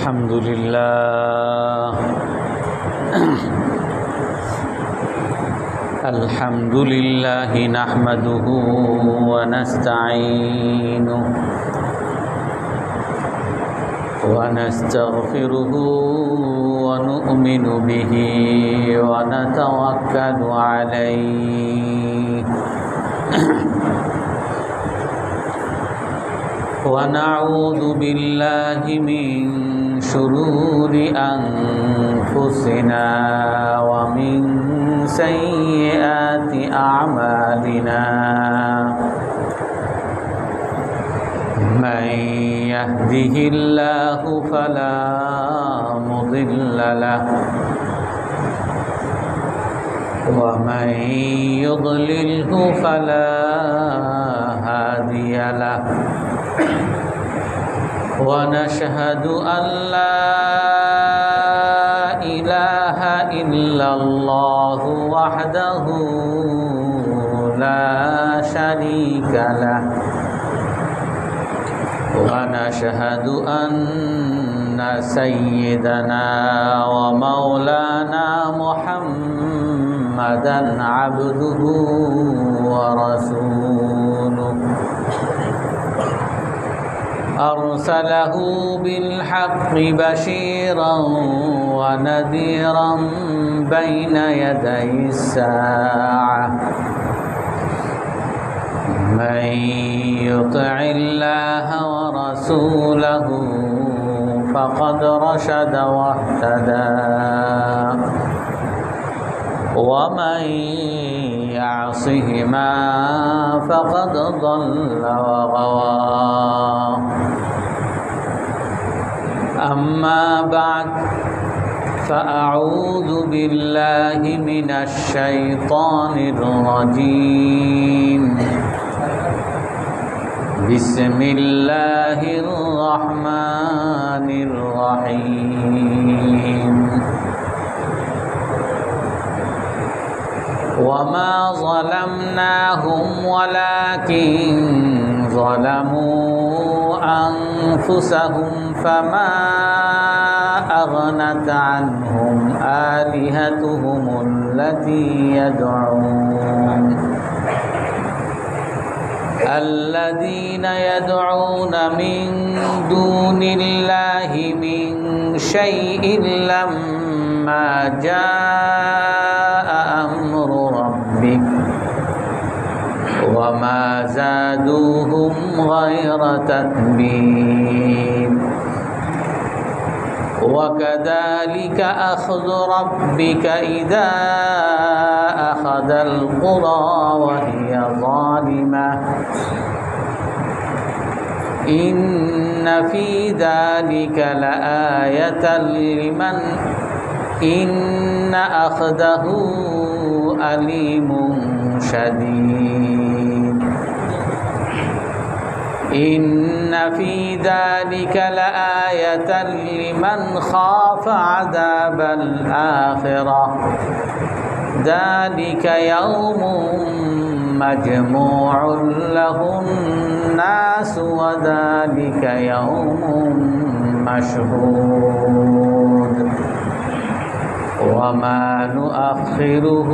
الحمد لله الحمد لله نحمده ونستعينه ونستغفره ونؤمن به ونتوكل عليه ونعوذ بالله من شرور أنفسنا ومن سيئات أعمالنا من يهده الله فلا مضل له ومن يضلله فلا هادي له ونشهد أن لا إله إلا الله وحده لا شريك له ونشهد أن سيدنا ومولانا محمدا عبده ورسوله أرسله بالحق بشيرا ونذيرا بين يدي الساعة من يطع الله ورسوله فقد رشد واهتدى ومن يعصهما فقد ضل وغوى أما بعد فأعوذ بالله من الشيطان الرجيم بسم الله الرحمن الرحيم وما ظلمناهم ولكن ظلموا أنفسهم فما أغنت عنهم آلهتهم الذين يدعون من دون الله من شيء لما جاء أمر ربك وما زادوهم غير تتبيب وكذلك أخذ ربك إذا أخذ القرى وهي ظالمة إن في ذلك لآية لمن إن أخذه أليم شديد إن في ذلك لآية لمن خاف عذاب الآخرة ذلك يوم مجموع له الناس وذلك يوم مشهود وما نؤخره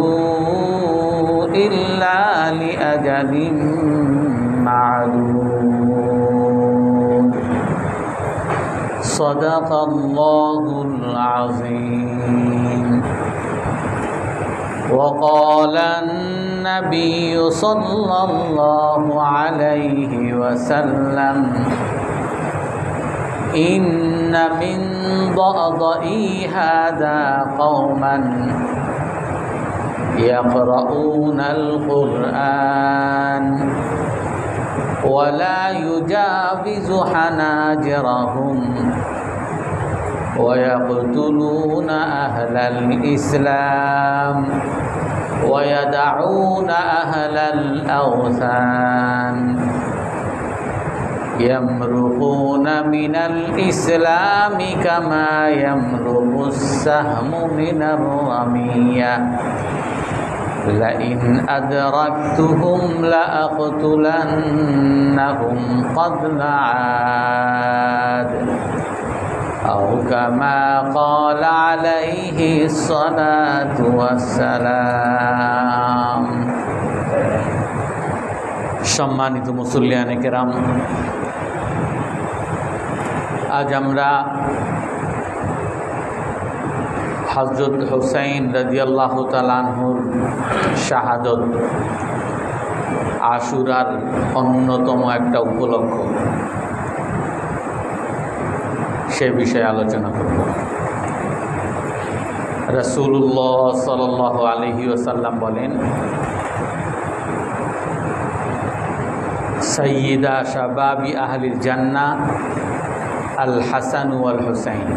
إلا لأجل معلوم صدق الله العظيم وقال النبي صلى الله عليه وسلم إن من ضأضئي هذا قوما يقرؤون القرآن ولا يجاوز حناجرهم ويقتلون أهل الإسلام ويدعون أهل الأوثان يمرقون من الإسلام كما يمرق السهم من الرمية لئن أدركتهم لأقتلنهم قتل عاد أو كما قال عليه الصلاة والسلام। সম্মানিত মুসল্লিয়ানে কেরাম, আজ আমরা হযরত হুসাইন রাদিয়াল্লাহু তাআলা আনহুর শাহাদত, আশুরার অন্যতম একটা উপলক্ষ, সে বিষয়ে আলোচনা করব। রাসূলুল্লাহ সাল্লাল্লাহু আলাইহি ওয়াসাল্লাম বলেন, সাইয়্যিদা শাবাবি আহলিল জান্নাহ আল হাসান ওয়াল হুসাইন।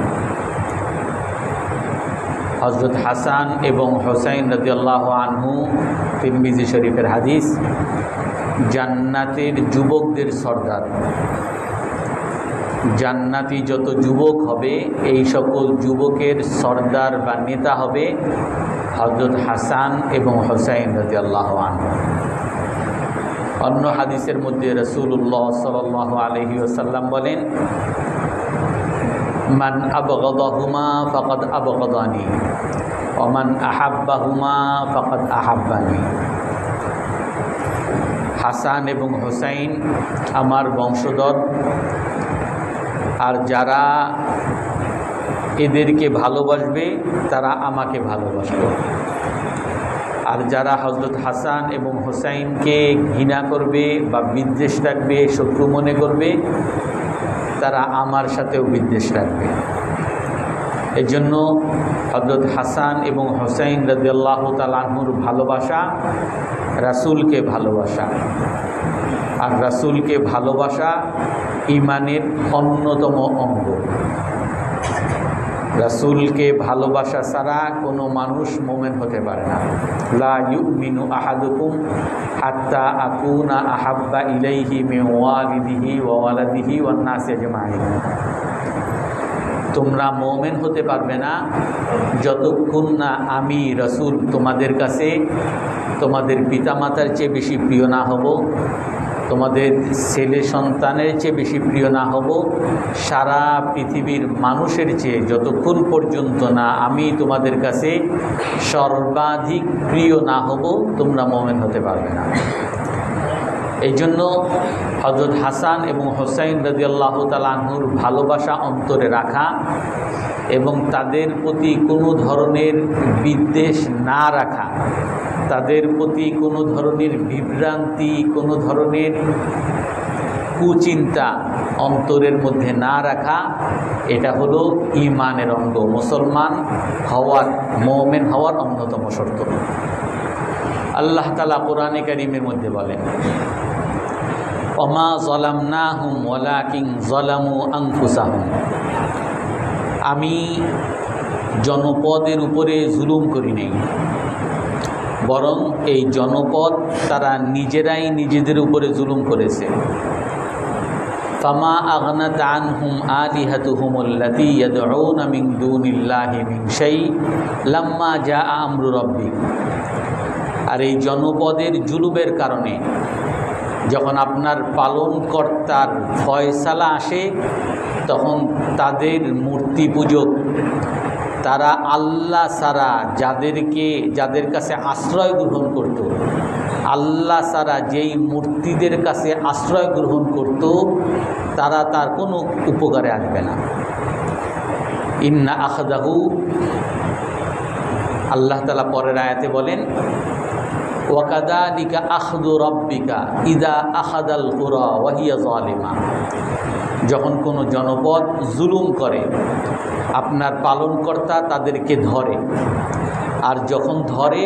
হযরত হাসান এবং হুসাইন রাদিয়াল্লাহু আনহু, তিরমিজি শরীফের হাদিস, জান্নাতের যুবকদের সর্দার। জান্নাতি যত যুবক হবে, এই সকল যুবকের সর্দার বা নেতা হবে হযরত হাসান এবং হুসাইন রাদিয়াল্লাহু আনহু। অন্য হাদিসের মধ্যে রাসূলুল্লাহ সাল্লাল্লাহু আলাইহি ওয়াসাল্লাম বলেন, মান আবগাদাহুমা ফাকাদ আবগাদানি ওয়া মান আহাব্বাহুমা ফাকাদ আহাব্বানি। হাসান এবং হুসাইন আমার বংশধর, আর যারা এদেরকে ভালোবাসবে তারা আমাকে ভালোবাসবে, আর যারা হযরত হাসান এবং হুসাইনকে ঘৃণা করবে বা বিদ্বেষ রাখবে, শত্রু মনে করবে, তারা আমার সাথেও বিদ্বেষ রাখবে। এই জন্য হযরত হাসান এবং হুসাইন রাদিয়াল্লাহু তাআলা আনহুর ভালোবাসা রাসূলকে ভালোবাসা, আর রাসূলকে ভালোবাসা ঈমানের অন্যতম অঙ্গ। রাসূলকে ভালোবাসা ছাড়া কোনো মানুষ মুমিন হতে পারে না। লা ইউমিনু আহাদুকুম হাত্তা আকুনা আহাব্বা ইলাইহি মিন ওয়ালিদিহি ওয়া ওয়ালাদিহি ওয়ান নাসি আজমাইন। তোমরা মুমিন হতে পারবে না যতক্ষণ না আমি রাসূল তোমাদের কাছে তোমাদের পিতামাতার চেয়ে বেশি প্রিয় না হব, তোমাদের ছেলে সন্তানের চেয়ে বেশি প্রিয় না হব, সারা পৃথিবীর মানুষের চেয়ে যতক্ষণ পর্যন্ত না আমি তোমাদের কাছে সর্বাধিক প্রিয় না হব, তোমরা মুমিন হতে পারবে না। এই জন্য হযরত হাসান এবং হুসাইন রাদিয়াল্লাহু তাআলা আনহুর ভালোবাসা অন্তরে রাখা এবং তাদের প্রতি কোনো ধরনের বিদ্বেষ না রাখা, তাদের প্রতি কোনো ধরনের বিভ্রান্তি, কোনো ধরনের কুচিন্তা অন্তরের মধ্যে না রাখা, এটা হলো ঈমানের অঙ্গ, মুসলমান হওয়ার, মুমিন হওয়ার অন্যতম শর্ত। আল্লাহ তাআলা কোরআনে কারীমের মধ্যে বলেন, ওমা যালামনাহুম ওয়ালাকিন যালামু আনফুসাহুম। আমি জনপদের উপরে জুলুম করি নাই, বরং এই জনপদ তারা নিজেরাই নিজেদের উপরে জুলুম করেছে। ফামা আগনাত আনহুম আলিহাতুহুমুল্লাতী ইয়াদউনা মিন দুনিল্লাহি মিন শাই লাম্মা জাআ আমরু রাব্বিক। আর এই জনপদের জুলুমের কারণে যখন আপনার পালনকর্তার ফয়সালা আসে, তখন তাদের মূর্তি পূজক, তারা আল্লাহ ছাড়া যাদের কাছে আশ্রয় গ্রহণ করত, আল্লাহ ছাড়া যেই মূর্তিদের কাছে আশ্রয় গ্রহণ করত, তারা তার কোনো উপকারে আসবে না। ইন্না আখাযাহু, আল্লাহ তাআলা পরের আয়াতে বলেন, ওয়াকাযালিকা আখযু রাব্বিকা ইযা আখাযাল কুরা ওয়া হিয়া যালিমা। যখন কোনো জনপদ জুলুম করে, আপনার পালনকর্তা তাদেরকে ধরে, আর যখন ধরে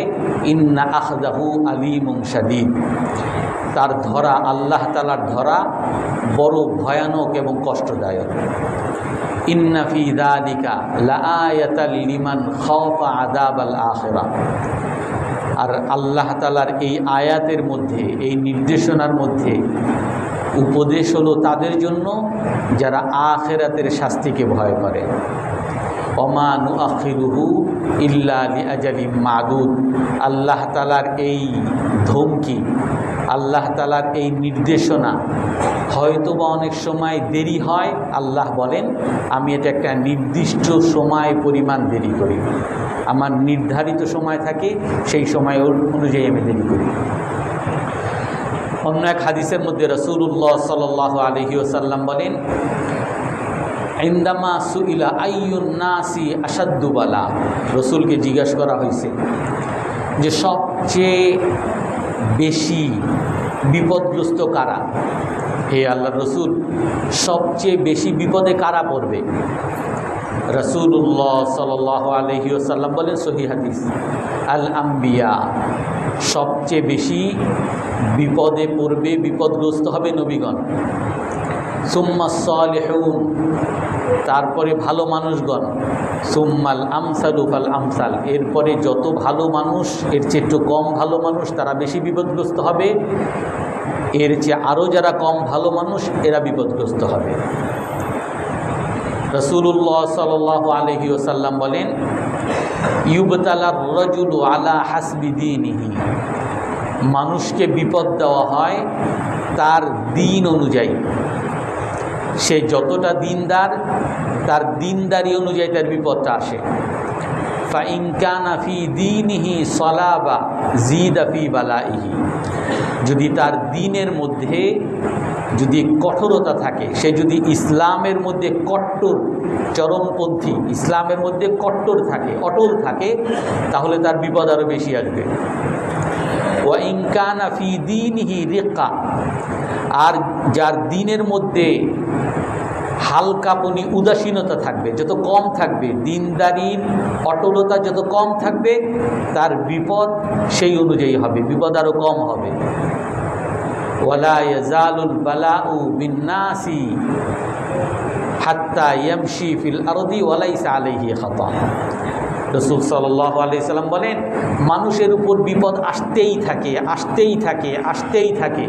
ইন্না আখযাহু আলীমুন শাদীদ, তার ধরা, আল্লাহ তাআলার ধরা বড় ভয়ানক এবং কষ্টদায়ক। ইন্না ফি যালিকা লাআয়াতাল লিমান খাফা আযাবাল আখিরাহ। আর আল্লাহ তাআলার এই আয়াতের মধ্যে, এই নির্দেশনার মধ্যে উপদেশ হলো তাদের জন্য যারা আখিরাতের শাস্তিকে ভয় করে। ওমা নুআখিরুহু ইল্লা লিআজালিম মাদুদ। আল্লাহ তাআলার এই ধমকি, আল্লাহ তাআলার এই নির্দেশনা হয়তোবা অনেক সময় দেরি হয়। আল্লাহ বলেন আমি এটা একটা নির্দিষ্ট সময় পরিমাণ দেরি করি, আমার নির্ধারিত সময় থাকে, সেই সময় অনুযায়ী আমি দেরি করি। অন্য এক হাদিসের মধ্যে রাসূলুল্লাহ সাল্লাল্লাহু আলাইহি ওয়াসাল্লাম বলেন ইনদামা সুইলা আইয়ুন নাসি আশাদ্দু বালা, রসুলকে জিজ্ঞাসা করা হয়েছে যে সবচেয়ে বেশি বিপদগ্রস্ত কারা। হে আল্লাহর রসুল, সবচেয়ে বেশি বিপদে কারা পড়বে? রাসূলুল্লাহ সাল্লাল্লাহু আলাইহি ওয়াসাল্লাম বলেন, সহিহ হাদিস, আল আম্বিয়া, সবচেয়ে বেশি বিপদে পড়বে, বিপদগ্রস্ত হবে নবীগণ। সুম্মা সালিহুন, তারপরে ভালো মানুষগণ। সুম্মাল আমসালু ফাল আমসাল, এরপরে যত ভালো মানুষ, এর চেয়ে একটু কম ভালো মানুষ, তারা বেশি বিপদগ্রস্ত হবে। এর চেয়ে আরও যারা কম ভালো মানুষ, এরা বিপদগ্রস্ত হবে। রাসূলুল্লাহ সাল্লাল্লাহু আলাইহি ওয়াসাল্লাম বলেন ইউবতালার রাজুলু আলা হাসবি দীনিহি, মানুষকে বিপদ দেওয়া হয় তার দিন অনুযায়ী। সে যতটা দিনদার, তার দিনদারি অনুযায়ী তার বিপদটা আসে। ফাইন কানা ফি দীনিহি সলাবা জিদা ফি বালাইহি, যদি তার দিনের মধ্যে যদি কঠোরতা থাকে, সে যদি ইসলামের মধ্যে কট্টর চরমপন্থী, ইসলামের মধ্যে কট্টর থাকে, অটল থাকে, তাহলে তার বিপদ আরও বেশি আসবে। ওয়া ইন কানা ফি দীনিহি রিক্কা, আর যার দিনের মধ্যে হালকাপনি উদাসীনতা থাকবে, যত কম থাকবে, দিনদারির অটলতা যত কম থাকবে, তার বিপদ সেই অনুযায়ী হবে, বিপদ আরও কম হবে। ওয়ালা ইয়াজালুল বালাউ বিন্নাসি হাত্তা ইয়ামশি ফিল আরদি ওয়ালাইসা আলাইহি খাতা। রাসূল সাল্লাল্লাহু আলাইহি সাল্লাম বলেন মানুষের উপর বিপদ আসতেই থাকে, আসতেই থাকে, আসতেই থাকে,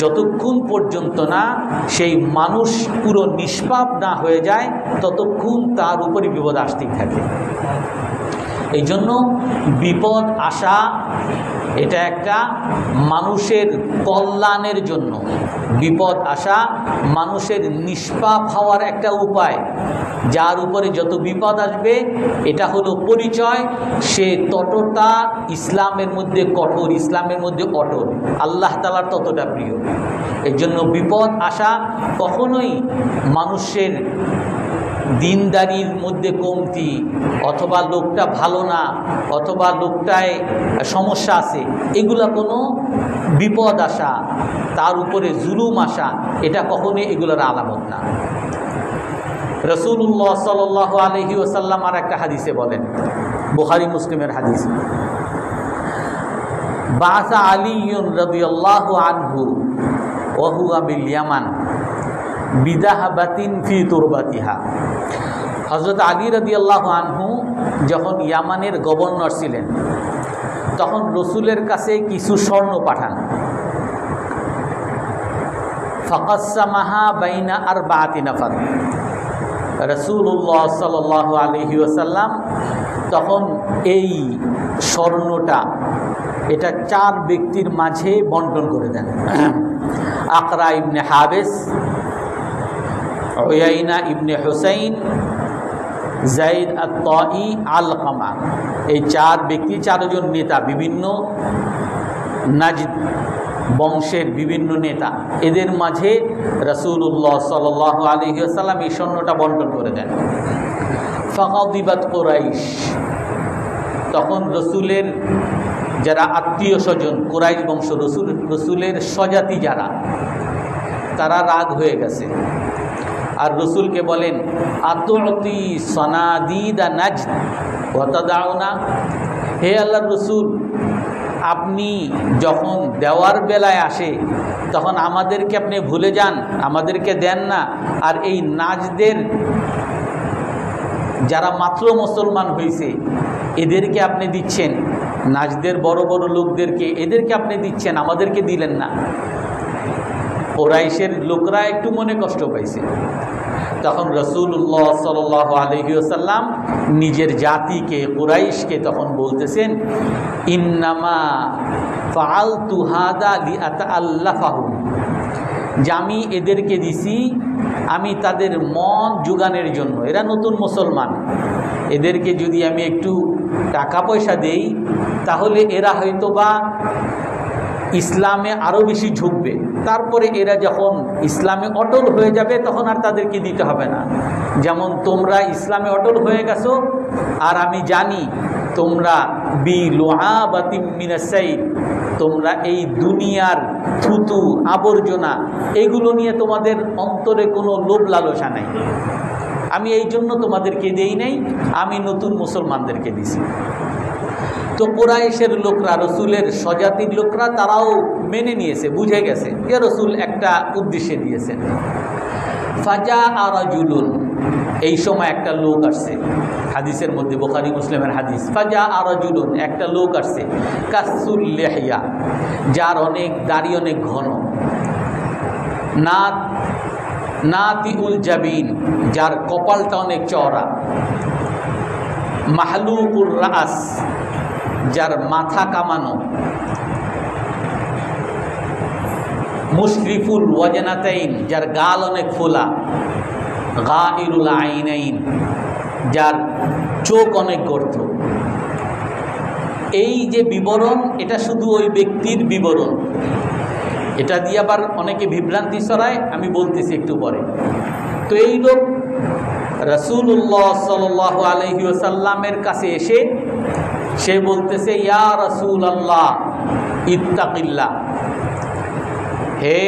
যতক্ষণ পর্যন্ত না সেই মানুষ পুরো নিষ্পাপ না হয়ে যায়, ততক্ষণ তার উপরই বিপদ আসতেই থাকে। এই জন্য বিপদ আসা এটা একটা মানুষের কল্যাণের জন্য, বিপদ আসা মানুষের নিষ্পাপ হওয়ার একটা উপায়। যার উপরে যত বিপদ আসবে, এটা হলো পরিচয় সে ততটা ইসলামের মধ্যে কঠোর, ইসলামের মধ্যে অটল, আল্লাহ তাআলার ততটা প্রিয়। এই জন্য বিপদ আসা কখনোই মানুষের দিনদারির মধ্যে কমতি, অথবা লোকটা ভালো না, অথবা লোকটায় সমস্যা আছে, এগুলা কোনো বিপদ আসা, তার উপরে জুলুম আসা, এটা কখনোই এগুলোর আলামত না। রাসূলুল্লাহ সাল্লাল্লাহু আলাইহি ওয়াসাল্লাম আর একটা হাদিসে বলেন, বুখারী মুসলিমের হাদিস, বাসা আলীউন রাদিয়াল্লাহু আনহু ওয়া হুয়া বিল ইয়ামান বিদাহাবাতিন ফি তুরবাতিহা। হযরত আলী রাদিয়াল্লাহু আনহু যখন ইয়ামানের গভর্নর ছিলেন, তখন রসুলের কাছে কিছু স্বর্ণ পাঠান। ফাকাসসামাহা বাইনা আরবাআতি নাফার, রাসূলুল্লাহ সাল্লাল্লাহু আলাইহি ওয়াসাল্লাম তখন এই স্বর্ণটা এটা 4 ব্যক্তির মাঝে বন্টন করে দেন। আকরা ইবনে হাবিস, উয়াইনা ইবনে হুসাইন, যায়েদ আত-তাই, আলকামা, এই 4 ব্যক্তি, 4 জন নেতা, বিভিন্ন নাজদ বংশের বিভিন্ন নেতা, এদের মাঝে রাসূলুল্লাহ সাল্লাল্লাহু আলাইহি ওয়াসাল্লাম এই স্বর্ণটা বন্টন করে দেন। ফাগাদিবাত কুরাইশ, তখন রসুলের যারা আত্মীয় স্বজন, কুরাইশ বংশ, রসুলের স্বজাতি যারা, তারা রাগ হয়ে গেছে। আর রসুলকে বলেন আতুতি সনাদিদা নাজদ ওয়া তাদাউনা, হে আল্লাহর রসুল, আপনি যখন দেওয়ার বেলায় আসে তখন আমাদেরকে আপনি ভুলে যান, আমাদেরকে দেন না। আর এই নাজদের যারা মাত্র মুসলমান হয়েছে এদেরকে আপনি দিচ্ছেন, নাজদের বড় বড় লোকদেরকে, এদেরকে আপনি দিচ্ছেন, আমাদেরকে দিলেন না। কুরাইশের লোকরা একটু মনে কষ্ট পাইছে। তখন রাসূলুল্লাহ সাল্লাল্লাহু আলাইহি ওয়াসাল্লাম নিজের জাতিকে কুরাইশকে তখন বলতেছেন, ইন্নামা ফাআলতু হাদা লিআতাআল্লাফাহুম, যে আমি এদেরকে দিছি আমি তাদের মন জোগানোর জন্য। এরা নতুন মুসলমান, এদেরকে যদি আমি একটু টাকা পয়সা দেই তাহলে এরা হয়তোবা ইসলামে আরও বেশি ঝুঁকবে। তারপরে এরা যখন ইসলামে অটল হয়ে যাবে তখন আর তাদেরকে দিতে হবে না। যেমন তোমরা ইসলামে অটল হয়ে গেছো, আর আমি জানি তোমরা বিলুআবাতিম মিনাস সাইদ, তোমরা এই দুনিয়ার থুতু আবর্জনা এগুলো নিয়ে তোমাদের অন্তরে কোনো লোভ লালসা নাই। আমি এই জন্য তোমাদেরকে দেই নাই, আমি নতুন মুসলমানদেরকে দিছি। তো কুরাইশের লোকরা, রসুলের স্বজাতির লোকরা, তারাও মেনে নিয়েছে, বুঝে গেছে যে রসুল একটা উদ্দেশ্যে দিয়েছেন। ফাজা আরাজুলুন, এই সময় একটা লোক আসছে, হাদিসের মধ্যে বুখারী মুসলিমের হাদিস, ফাজা আরাজুলুন, একটা লোক আসছে, কাসুল লিহিয়া, যার অনেক দাড়ি অনেক ঘন, নাতিউল জাবিন, যার কপালটা অনেক চওড়া, মাহলুকুর রাস, যার মাথা কামানো, মুশরিফুল ওয়াজনাতাইন, যার গাল অনেক ফোলা, গাইরুল আইনাইন, যার চোখ অনেক গর্ত। এই যে বিবরণ, এটা শুধু ওই ব্যক্তির বিবরণ। এটা দিয়ে আবার অনেকে বিভ্রান্তি ছড়ায়, আমি বলতেছি একটু পরে। তো এই লোক রাসূলুল্লাহ সাল্লাল্লাহু আলাইহি ওয়াসাল্লামের কাছে এসে সে বলতেছে, ইয়া রাসূলুল্লাহ ইত্তাকিল্লাহ, হে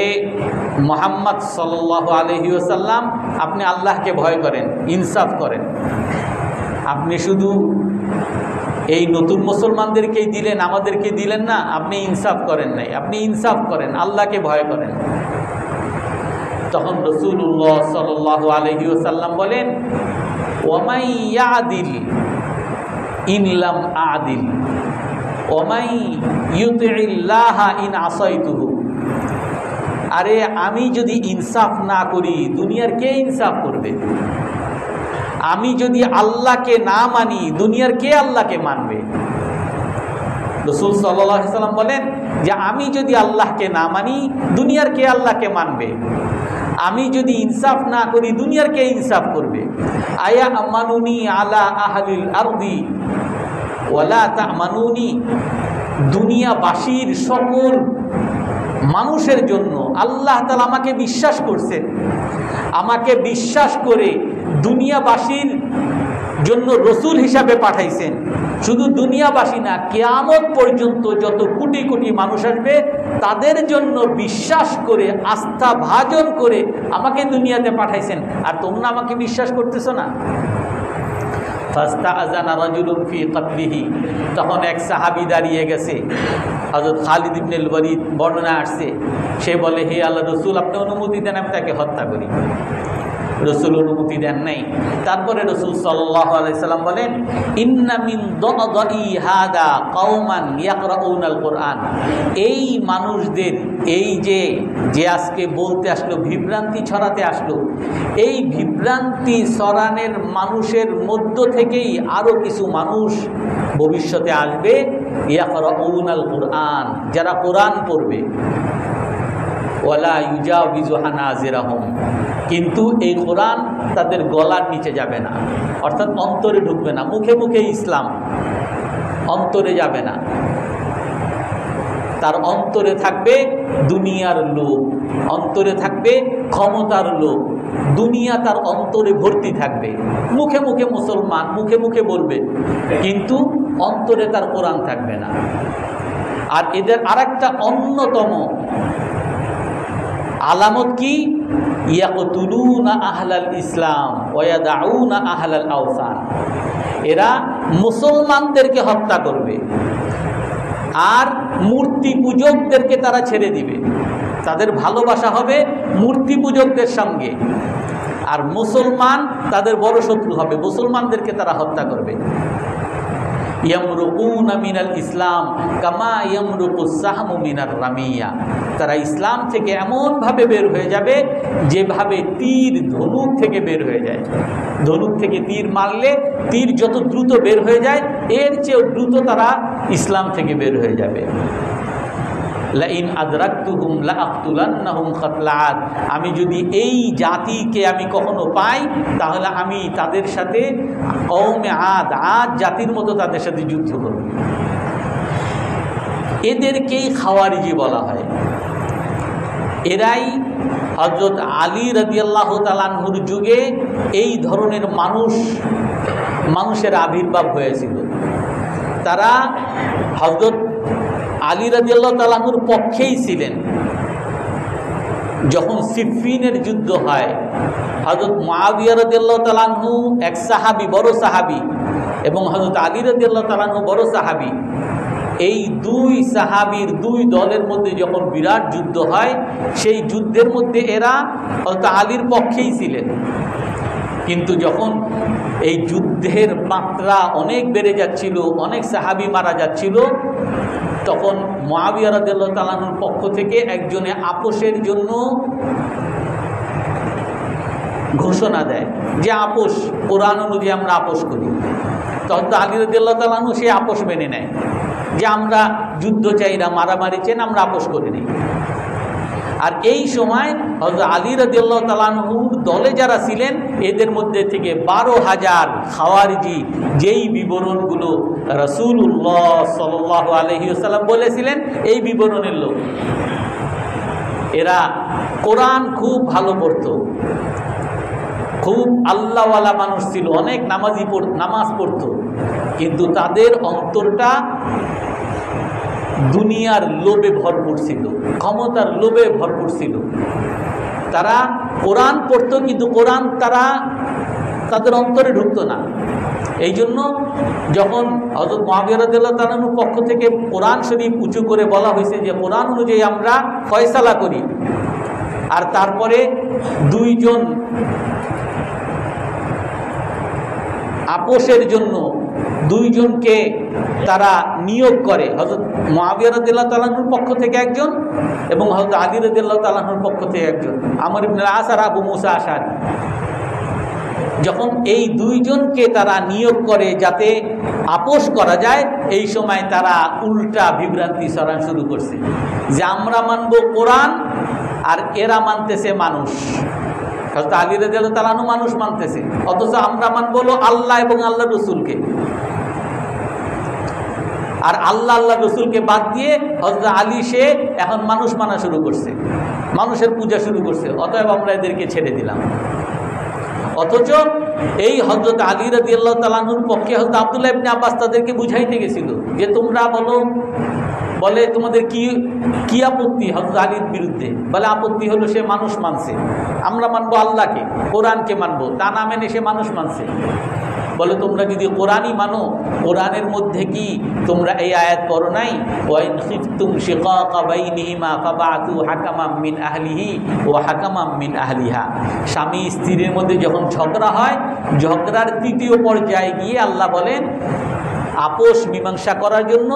মুহাম্মদ সাল্লাল্লাহু আলাইহি ওয়াসাল্লাম, আপনি আল্লাহকে ভয় করেন, ইনসাফ করেন। আপনি শুধু এই নতুন মুসলমানদেরকেই দিলেন, আমাদেরকে দিলেন না, আপনি ইনসাফ করেন নাই, আপনি ইনসাফ করেন, আল্লাহকে ভয় করেন। তখন রাসূলুল্লাহ সাল্লাল্লাহু আলাইহি ওয়াসাল্লাম বলেন, ওয়ামাই ইয়াদিল ইন লাম আদিল ওয়ামাই ইউতিইল্লাহা ইন আসাইতুহু, আরে আমি যদি ইনসাফ না করি দুনিয়ার কে ইনসাফ করবে? আমি যদি আল্লাহকে না মানি দুনিয়ার কে আল্লাহকে মানবে? রাসূল সাল্লাল্লাহু আলাইহি ওয়াসাল্লাম বলেন যে আমি যদি আল্লাহকে না মানি দুনিয়ার কে আল্লাহকে মানবে? আমি যদি ইনসাফ না করি দুনিয়ার কে ইনসাফ করবে? আয়া আমানুনি আলা আহলিল আরদি ওয়ালা তামানুনি, দুনিয়াবাসীর সকল মানুষের জন্য আল্লাহ তাআলা আমাকে বিশ্বাস করছেন, আমাকে বিশ্বাস করে দুনিয়াবাসীর জন্য রসুল হিসাবে পাঠাইছেন। শুধু দুনিয়াবাসী না, কিয়ামত পর্যন্ত যত কোটি কোটি মানুষ আসবে তাদের জন্য বিশ্বাস করে, আস্থা ভাজন করে আমাকে দুনিয়াতে পাঠাইছেন, আর তোমরা আমাকে বিশ্বাস করতেছো না। ফাস্তাআযানা রাজুলুন ফি কতলিহি, তখন এক সাহাবী দাঁড়িয়ে গেছে, হযরত খালিদ ইবনে ওয়ালিদ বর্ণনা আসছে, সে বলে, হে আল্লাহর রাসূল, আপনি অনুমতি দেন আমি তাকে হত্যা করি। রাসূল অনুমতি দেন নাই। তারপরে রাসূল সাল্লাল্লাহু আলাইহি সাল্লাম বলেন, ইন্না মিন দাদাই হাদা কওমান ইয়াকরাউনাল কুরআন, এই মানুষদের, এই যে আজকে বলতে আসলো, বিভ্রান্তি ছড়াতে আসলো, এই বিভ্রান্তি ছড়ানোর মানুষের মধ্য থেকেই আরো কিছু মানুষ ভবিষ্যতে আসবে, ইয়াকরাউনাল কুরআন, যারা কোরআন পড়বে, ওয়ালা ইউজাবিজু হানাজিরাহুম, কিন্তু এই কোরআন তাদের গলার নিচে যাবে না, অর্থাৎ অন্তরে ঢুকবে না। মুখে মুখে ইসলাম, অন্তরে যাবে না। তার অন্তরে থাকবে দুনিয়ার লোভ, অন্তরে থাকবে ক্ষমতার লোভ, দুনিয়া তার অন্তরে ভর্তি থাকবে। মুখে মুখে মুসলমান, মুখে মুখে বলবে, কিন্তু অন্তরে তার কোরআন থাকবে না। আর এদের আরেকটা অন্যতম আলামত কি? ইয়াকতুলুনা আহলাল ইসলাম ওয়া ইয়াদাউনা আহলাল আওসান, এরা মুসলমানদেরকে হত্যা করবে আর মূর্তি পূজকদেরকে তারা ছেড়ে দিবে। তাদের ভালোবাসা হবে মূর্তি পূজকদের সঙ্গে, আর মুসলমান তাদের বড় শত্রু হবে, মুসলমানদেরকে তারা হত্যা করবে। ইয়ামরুকুনা মিনাল ইসলাম কামা ইয়ামরুকুস সাহমু মিনার রামিয়া, তারা ইসলাম থেকে এমনভাবে বের হয়ে যাবে যেভাবে তীর ধনুক থেকে বের হয়ে যায়। ধনুক থেকে তীর মারলে তীর যত দ্রুত বের হয়ে যায় এর চেয়েও দ্রুত তারা ইসলাম থেকে বের হয়ে যাবে। লাইন আদরাকতুহুম লাআকতুলান্নাহুম কাতলাত, আমি যদি এই জাতিকে আমি কখনো পাই তাহলে আমি তাদের সাথে কওমে আদ জাতির মতো তাদের সাথে যুদ্ধ করব। এদেরকেই খাওয়ারিজি বলা হয়। এরাই হযরত আলী রাদিয়াল্লাহু তাআলা আনহুর যুগে এই ধরনের মানুষের আবির্ভাব হয়েছিল। তারা হযরত আলী রাদিয়াল্লাহু তাআলা আনহুর পক্ষেই ছিলেন। যখন সিফফিনের যুদ্ধ হয়, হযরত মুআবিয়া রাদিয়াল্লাহু তাআলা আনহু এক সাহাবী, বড় সাহাবী, এবং হযরত আলী রাদিয়াল্লাহু তাআলা আনহু বড় সাহাবী, এই দুই সাহাবীর দুই দলের মধ্যে যখন বিরাট যুদ্ধ হয়, সেই যুদ্ধের মধ্যে এরা হযরত আলীর পক্ষেই ছিলেন। কিন্তু যখন এই যুদ্ধের মাত্রা অনেক বেড়ে যাচ্ছিল, অনেক সাহাবী মারা যাচ্ছিল, তখন মুআবিয়া রাদিয়াল্লাহু তাআলা আনহুর পক্ষ থেকে একজনে আপোষের জন্য ঘোষণা দেয় যে আপোষ, কোরআন অনুযায়ী আমরা আপোষ করি। তখন আলী রাদিয়াল্লাহু তাআলা আনহু সেই আপোষ মেনে নেয় যে আমরা যুদ্ধ চাই না, মারামারি চাই না, আমরা আপোষ করি নি। আর এই সময় হযরত আলী রাদিয়াল্লাহু তাআলা আনহুর দলে যারা ছিলেন এদের মধ্যে থেকে 12,000 খাওয়ারিজি, যেই বিবরণগুলো রাসূলুল্লাহ সাল্লাল্লাহু আলাইহি ওয়াসাল্লাম বলেছিলেন এই বিবরণের লোক। এরা কোরআন খুব ভালো পড়তো, খুব আল্লাহওয়ালা মানুষ ছিল, অনেক নামাজ পড়তো, কিন্তু তাদের অন্তরটা দুনিয়ার লোভে ভরপুর ছিল, ক্ষমতার লোভে ভরপুর ছিল। তারা কোরআন পড়তো কিন্তু কোরআন তাদের অন্তরে ঢুকতো না। এই জন্য যখন হযরত মুআবিয়া রাদিয়াল্লাহু তাআলা আনহুর পক্ষ থেকে কোরআন শরীফ উঁচু করে বলা হয়েছে যে কোরআন অনুযায়ী আমরা ফয়সালা করি, আর তারপরে দুইজন আপোষের জন্য দুইজনকে তারা নিয়োগ করে, হযরত মুআবিয়া রাদিয়াল্লাহু তাআলা আনহুর পক্ষ থেকে একজন এবং হযরত আলী রাদিয়াল্লাহু তাআলা আনহুর পক্ষ থেকে একজন, আমর ইবনে আস আর আবু মুসা আশআরী। যখন এই দুইজনকে তারা নিয়োগ করে যাতে আপোষ করা যায়, এই সময় তারা উল্টা বিভ্রান্তি ছড়ানো শুরু করছে যে আমরা মানব কোরআন আর এরা মানতেছে মানুষ। হযরত আলী রাদিয়াল্লাহু তাআলা আনহু মানুষ মানতেছে, অথচ আমরা মানব আল্লাহ এবং আল্লাহর রাসূলকে। আর আল্লাহ রসুলকে বাদ দিয়ে হযরত আলী সে এখন মানুষ মানা শুরু করছে, মানুষের পূজা শুরু করছে, অতএব আমরা এদেরকে ছেড়ে দিলাম। অথচ এই হযরত আলী রাদিয়াল্লাহু তাআলা আনহুর পক্ষে হযরত আব্দুল্লাহ ইবনে আব্বাস তাদেরকে বুঝাইতে গেছিল যে তোমরা বলে তোমাদের কি আপত্তি হযরত আলীর বিরুদ্ধে? বলে আপত্তি হলো সে মানুষ মানছে, আমরা মানবো আল্লাহকে, কোরআনকে মানবো, তা না মেনে সে মানুষ মানছে। বলে তোমরা যদি কোরআনই মানো, কোরআনের মধ্যে কি তোমরা এই আয়াত পড়ো নাই, ওয়াইন খিফতুম শিকাকা বাইনিহিমা ফাবাতু হাকামান মিন আহলিহি ওয়া হাকামান মিন আহলিহা। স্বামী স্ত্রীর মধ্যে যখন ঝগড়া হয়, ঝগড়ার তৃতীয় পর্যায়ে গিয়ে আল্লাহ বলেন আপোষ মীমাংসা করার জন্য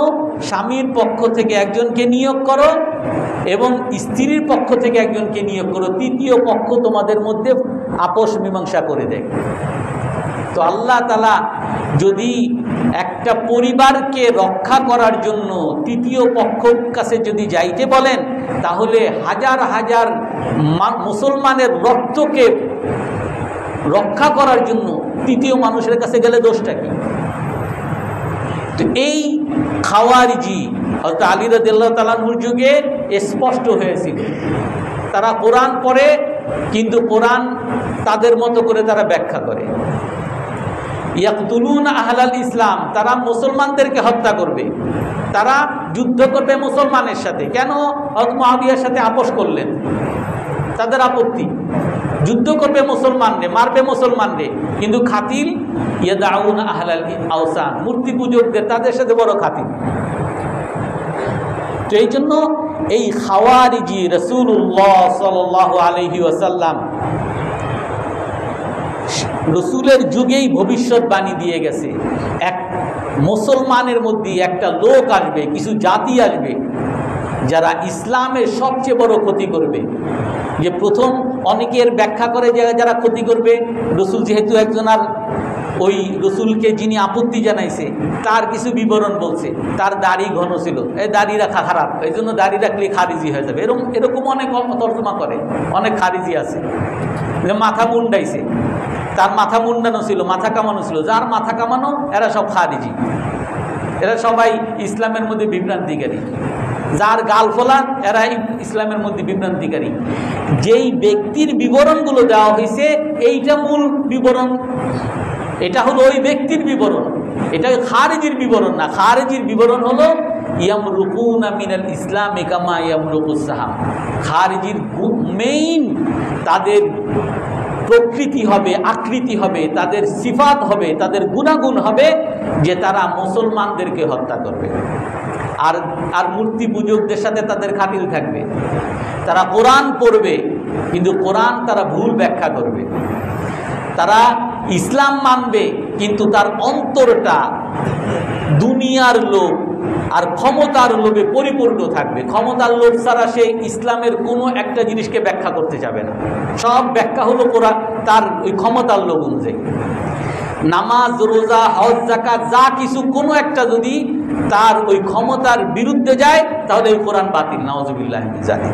স্বামীর পক্ষ থেকে একজনকে নিয়োগ করো এবং স্ত্রীর পক্ষ থেকে একজনকে নিয়োগ করো, তৃতীয় পক্ষ তোমাদের মধ্যে আপোষ মীমাংসা করে দেয়। তো আল্লাহ তাআলা যদি একটা পরিবারকে রক্ষা করার জন্য তৃতীয় পক্ষের কাছে যদি যাইতে বলেন, তাহলে হাজার হাজার মুসলমানের রক্তকে রক্ষা করার জন্য তৃতীয় মানুষের কাছে গেলে দোষটা কি? তো এই খাওয়ারিজি হযরত আলী রাদিয়াল্লাহু তাআলা আনহুর যুগে স্পষ্ট হয়েছিল। তারা কোরআন পড়ে কিন্তু কোরআন তাদের মতো করে তারা ব্যাখ্যা করে। ইয়াকতুলুনা আহলাল ইসলাম, তারা মুসলমানদেরকে হত্যা করবে, তারা যুদ্ধ করবে মুসলমানের সাথে। কেন হযরত মুআবিয়ার সাথে আপোষ করলেন? তাদের আপত্তি, যুদ্ধ করবে মুসলমানরে, মারবে মুসলমানরে, কিন্তু খাতিল ইয়াদাউনা আহলাল আওসান, মূর্তি পূজকদের, তাদের সাথে বড় খাতিল। তো এই জন্য এই খাওয়ারিজি রাসূলুল্লাহ সাল্লাল্লাহু আলাইহি ওয়াসাল্লাম রসুলের যুগেই ভবিষ্যৎবাণী দিয়ে গেছে। মুসলমানের মধ্যে একটা লোক আসবে, কিছু জাতি আসবে যারা ইসলামের সবচেয়ে বড় ক্ষতি করবে। যে প্রথম অনেকের ব্যাখ্যা করে যে যারা ক্ষতি করবে, রসুল যেহেতু একজন, আর ওই রসুলকে যিনি আপত্তি জানাইছে তার কিছু বিবরণ বলছে, তার দাড়ি ঘন ছিল, এই দাড়ি রাখা খারাপ, এই জন্য দাড়ি রাখলে খারিজি হয়ে যাবে, এরকম অনেক তর্জমা করে। অনেক খারিজি আছে যে মাথা মুন্ডাইছে, তার মাথা মুন্ডানো ছিল, মাথা কামানো ছিল, যার মাথা কামানো এরা সব খারিজি, এরা সবাই ইসলামের মধ্যে বিভ্রান্তিকারী। যার গাল ফোলা এরা ইসলামের মধ্যে বিভ্রান্তিকারী। যেই ব্যক্তির বিবরণগুলো দেওয়া হয়েছে এইটা মূল বিবরণ, এটা হলো ওই ব্যক্তির বিবরণ, এটা খারিজির বিবরণ না। খারিজির বিবরণ হলো ইয়ামরুকুনা মিনাল ইসলামি কামা ইয়ামরুকুস সাহাম। খারিজির মেইন তাদের প্রকৃতি হবে, আকৃতি হবে, তাদের সিফাত হবে, তাদের গুণাগুণ হবে যে তারা মুসলমানদেরকে হত্যা করবে, আর মূর্তি পূজকদের সাথে তাদের খাতিল থাকবে। তারা কোরআন পড়বে কিন্তু কোরআন তারা ভুল ব্যাখ্যা করবে। তারা ইসলাম মানবে কিন্তু তার অন্তরটা দুনিয়ার লোভ আর ক্ষমতার লোভে পরিপূর্ণ থাকবে। ক্ষমতার লোভ ছাড়া সে ইসলামের কোনো একটা জিনিসকে ব্যাখ্যা করতে যাবে না। সব ব্যাখ্যা হলো কোরআন তার ওই ক্ষমতার লোভ অনুযায়ী। নামাজ, রোজা, হজ, যাকাত যা কিছু কোনো একটা যদি তার ওই ক্ষমতার বিরুদ্ধে যায় তাহলে ওই কোরআন বাতিল, নাউজুবিল্লাহ মিন যালিক।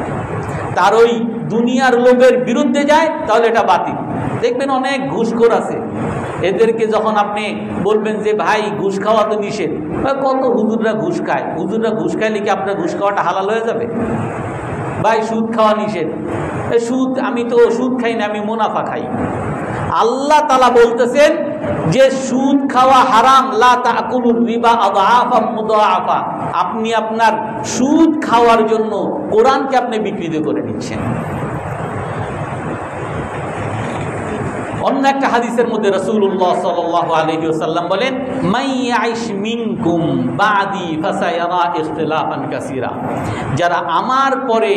তার ওই দুনিয়ার লোভের বিরুদ্ধে যায় তাহলে এটা বাতিল। দেখবেন অনেক ঘুষখোর আছে, এদেরকে যখন আপনি বলবেন যে ভাই ঘুষ খাওয়া তো নিষেধ, কত হুজুররা ঘুষ খায়, হুজুররা ঘুষ খাইলে কি আপনার ঘুষ খাওয়াটা হালাল হয়ে যাবে? ভাই সুদ খাওয়া নিষেধ, সুদ, আমি তো সুদ খাই না, আমি মুনাফা খাই। আল্লাহ তাআলা বলতেছেন যে সুদ খাওয়া হারাম, লা তাকুলুর রিবা আযআফাম মুদাআফা। আপনি আপনার সুদ খাওয়ার জন্য কোরআনকে আপনি বিকৃত করে নিচ্ছেন। অন্য একটা হাদিসের মধ্যে রাসূলুল্লাহ সাল্লাল্লাহু আলাইহি ওয়াসাল্লাম বলেন, মান ইয়াইশ মিনকুম বাদি ফাসায়ারা ইখতিলাফান কাসীরা। যারা আমার পরে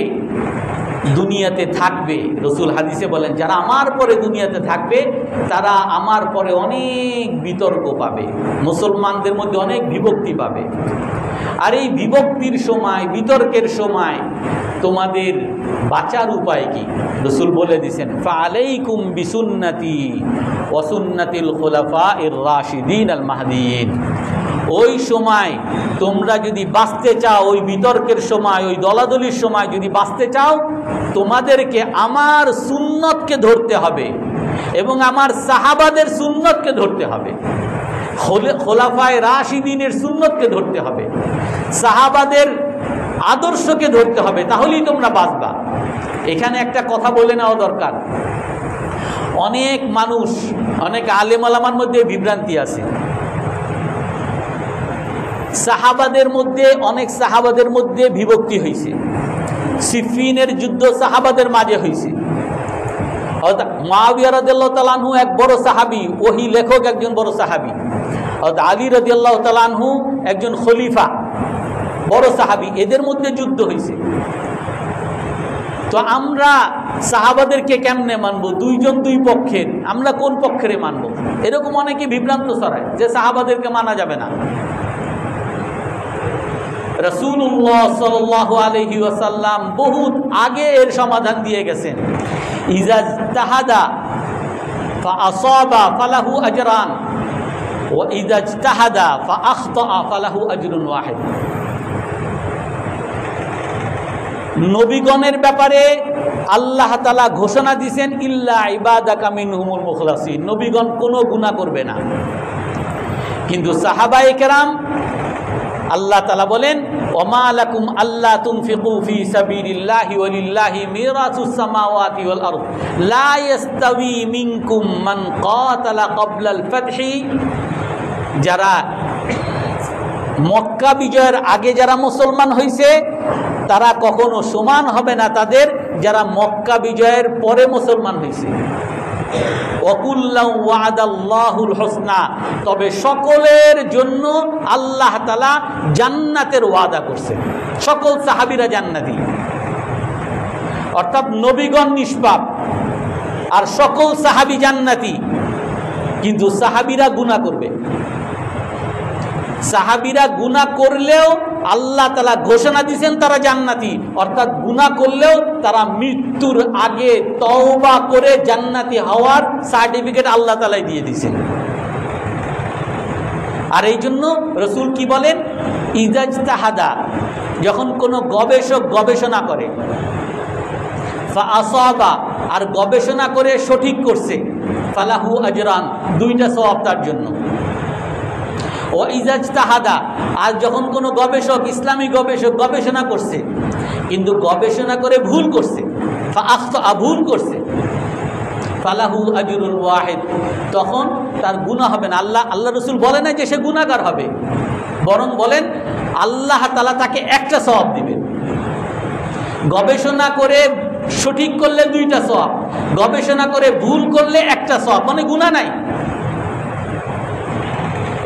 দুনিয়াতে থাকবে, রসুল হাদিসে বলেন যারা আমার পরে দুনিয়াতে থাকবে তারা আমার পরে অনেক বিতর্ক পাবে, মুসলমানদের মধ্যে অনেক বিভক্তি পাবে। আর এই বিভক্তির সময়, বিতর্কের সময় তোমাদের বাঁচার উপায় কি? রসুল বলে দিয়েছেন, ফাআলাইকুম বিসুন্নতি ওয়া সুন্নাতিল খুলাফাইর রাশিদিন আল মাহদিয়িন। ওই সময় তোমরা যদি বাঁচতে চাও, ওই বিতর্কের সময়, ওই দলাদলির সময় যদি বাঁচতে চাও, তোমাদেরকে আমার সুন্নতকে ধরতে হবে এবং আমার সাহাবাদের সুন্নতকে ধরতে হবে, খোলাফায়ে রাশিদিনের সুন্নতকে ধরতে হবে, সাহাবাদের আদর্শকে ধরতে হবে, তাহলেই তোমরা বাঁচবা। এখানে একটা কথা বলে নেওয়া দরকার। অনেক মানুষ, অনেক আলেম ওলামার মধ্যে বিভ্রান্তি আছে। সাহাবাদের মধ্যে, অনেক সাহাবাদের মধ্যে বিভক্তি হয়েছে। সিফিনের যুদ্ধ সাহাবাদের মাঝে হয়েছে। মুআবিয়া রাদিয়াল্লাহু তাআলা আনহু এক বড় সাহাবী, ওহী লেখক একজন বড় সাহাবী। আলী রাদিয়াল্লাহু তাআলা আনহু একজন খলিফা, বড় সাহাবী। এদের মধ্যে যুদ্ধ হয়েছে। তো আমরা সাহাবাদেরকে কেমনে মানবো? দুইজন দুই পক্ষের, আমরা কোন পক্ষের মানবো? এরকম অনেকে বিভ্রান্ত ছড়ায় যে সাহাবাদেরকে মানা যাবে না। রাসূলুল্লাহ সাল্লাল্লাহু আলাইহি ওয়াসাল্লাম বহুত আগে এর সমাধান দিয়ে গেছেন। ইজা ইজতাহাদা ফাআসাবা ফালাহু আজরান ওয়া ইজা ইজতাহাদা ফাআখতা ফালাহু আজরুন ওয়াহিদ। নবীগণের ব্যাপারে আল্লাহ তাআলা ঘোষণা দিয়েছেন, ইল্লা ইবাদাকা মিনহুমুল মুখলাসিন। নবীগণ কোনো গুনাহ করবে না। কিন্তু সাহাবায়ে কেরাম, আল্লাহ তাআলা বলেন, ওমা লাকুম আল্লা তুনফিকু ফি সাবিলিল্লাহি ওয়ালিল্লাহি মিরাসুস সামাওয়াতি ওয়াল আরদ লা ইস্তাবি মিনকুম মান কাতালা ক্বাবলাল ফাতহি। যারা মক্কা বিজয়ের আগে যারা মুসলমান হয়েছে তারা কখনো সমান হবে না তাদের যারা মক্কা বিজয়ের পরে মুসলমান হয়েছে। ওয়াকুল্লাহু ওয়াদাল্লাহুল হুসনা। তবে সকলের জন্য আল্লাহ তাআলা জান্নাতের ওয়াদা করছেন। সকল সাহাবীরা জান্নাতি, অর্থাৎ নবীগণ নিষ্পাপ আর সকল সাহাবী জান্নাতি। কিন্তু সাহাবীরা গুনাহ করবে, সাহাবীরা গুনাহ করলেও আল্লাহ তাআলা ঘোষণা দিয়েছেন তারা জান্নাতি, অর্থাৎ গুনাহ করলেও তারা মৃত্যুর আগে তওবা করে জান্নাতি হওয়ার সার্টিফিকেট আল্লাহ তাআলাই দিয়ে দিয়েছেন। আর এই জন্য রাসূল কি বলেন, ইজাজতাহাদা, যখন কোনো গবেষক গবেষণা করে, ফাআসাবা, আর গবেষণা করে সঠিক করছে, ফালাহু আজরান, দুইটা সওয়াব তার জন্য। ও ইজাজতাহাদা, আর যখন কোনো গবেষক, ইসলামী গবেষক গবেষণা করছে কিন্তু গবেষণা করে ভুল করছে, ফাআখতা, ভুল করছে, ফালাহু আজরুন ওয়াহিদ, তখন তার গুনাহ হবে না। আল্লাহ রাসূল বলেন না যে সে গুনাহগার হবে, বরং বলেন আল্লাহ তাআলা তাকে একটা সওয়াব দিবেন। গবেষণা করে সঠিক করলে দুইটা সওয়াব, গবেষণা করে ভুল করলে একটা সওয়াব, মানে গুনাহ নাই।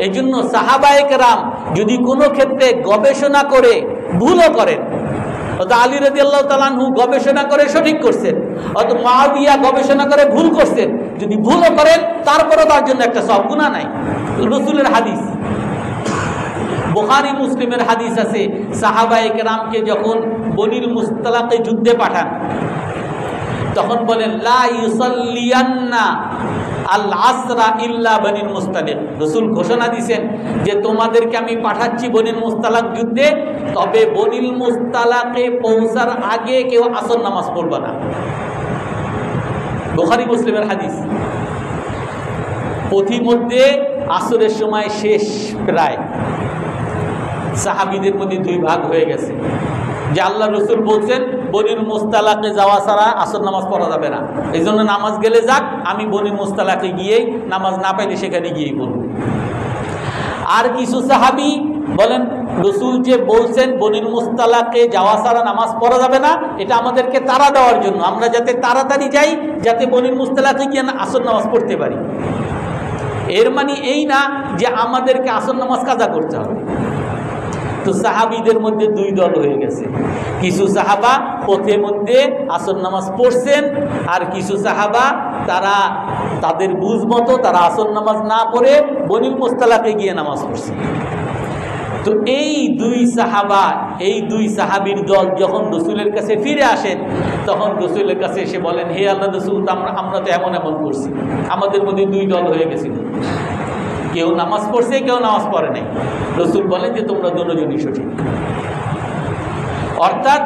এই জন্য সাহাবায়ে কেরাম যদি কোনো ক্ষেত্রে গবেষণা করে ভুলও করেন, অর্থাৎ আলী রাদিয়াল্লাহু তাআলা আনহু গবেষণা করে সঠিক করছেন, অর্থাৎ মুআবিয়া গবেষণা করে ভুল করছেন, যদি ভুলও করেন তারপরেও তার জন্য একটা সওয়াব, গুনাহ নাই। রাসূলের হাদিস, বুখারী মুসলিমের হাদিস আছে, সাহাবায়ে কেরামকে যখন বনিল মুস্তালাকে যুদ্ধে পাঠান তখন বলেন লা ইউসাল্লিয়ান্না আল আসরা ইল্লা বনিল মুস্তালিক, রাসূল ঘোষণা দিয়েছেন যে তোমাদেরকে আমি পাঠাচ্ছি বনিল মুস্তালাক যুদ্ধে, তবে বনিল মুস্তালাকে পৌঁছার আগে কেউ আসর নামাজ পড়বে না। বুখারী মুসলিমের হাদিস। পথিমধ্যে আসরের সময় শেষ প্রায়, সাহাবীদের মধ্যে দুই ভাগ হয়ে গেছে যে আল্লাহ রাসূল বলছেন বনিল মুস্তালাকে যাওয়া ছাড়া আসর নামাজ পড়া যাবে না, এই জন্য নামাজ গেলে যাক, আমি বনিল মুস্তালাকে গিয়েই নামাজ না পাইলে সেখানে গিয়েই পড়ব। আর কিছু সাহাবী বলেন রাসূল যে বলছেন বনিল মুস্তালাকে যাওয়া ছাড়া নামাজ পড়া যাবে না, এটা আমাদেরকে তাড়া দেওয়ার জন্য, আমরা যাতে তাড়াতাড়ি যাই, যাতে বনিল মুস্তালাকে গিয়ে আসর নামাজ পড়তে পারি। এর মানে এই না যে আমাদেরকে আসর নামাজ কাজা করতে হবে। তো সাহাবীদের মধ্যে দুই দল হয়ে গেছে, কিছু সাহাবা পথে মধ্যে আসর নামাজ পড়ছেন, আর কিছু সাহাবা তারা তাদের বুঝ মতো তারা আসর নামাজ না পড়ে বনিল মুস্তালাকে গিয়ে নামাজ পড়ছে। তো এই দুই সাহাবীর দল যখন রাসূলের কাছে ফিরে আসেন, তখন রাসূলের কাছে এসে বলেন, হে আল্লাহ রাসূল, আমরা তো এমন করছি, আমাদের মধ্যে দুই দল হয়ে গেছিল, কেউ নামাজ পড়ছে কেউ নামাজ পড়ে নাই। রাসূল বলেন যে তোমরা দুজনই সঠিক। অর্থাৎ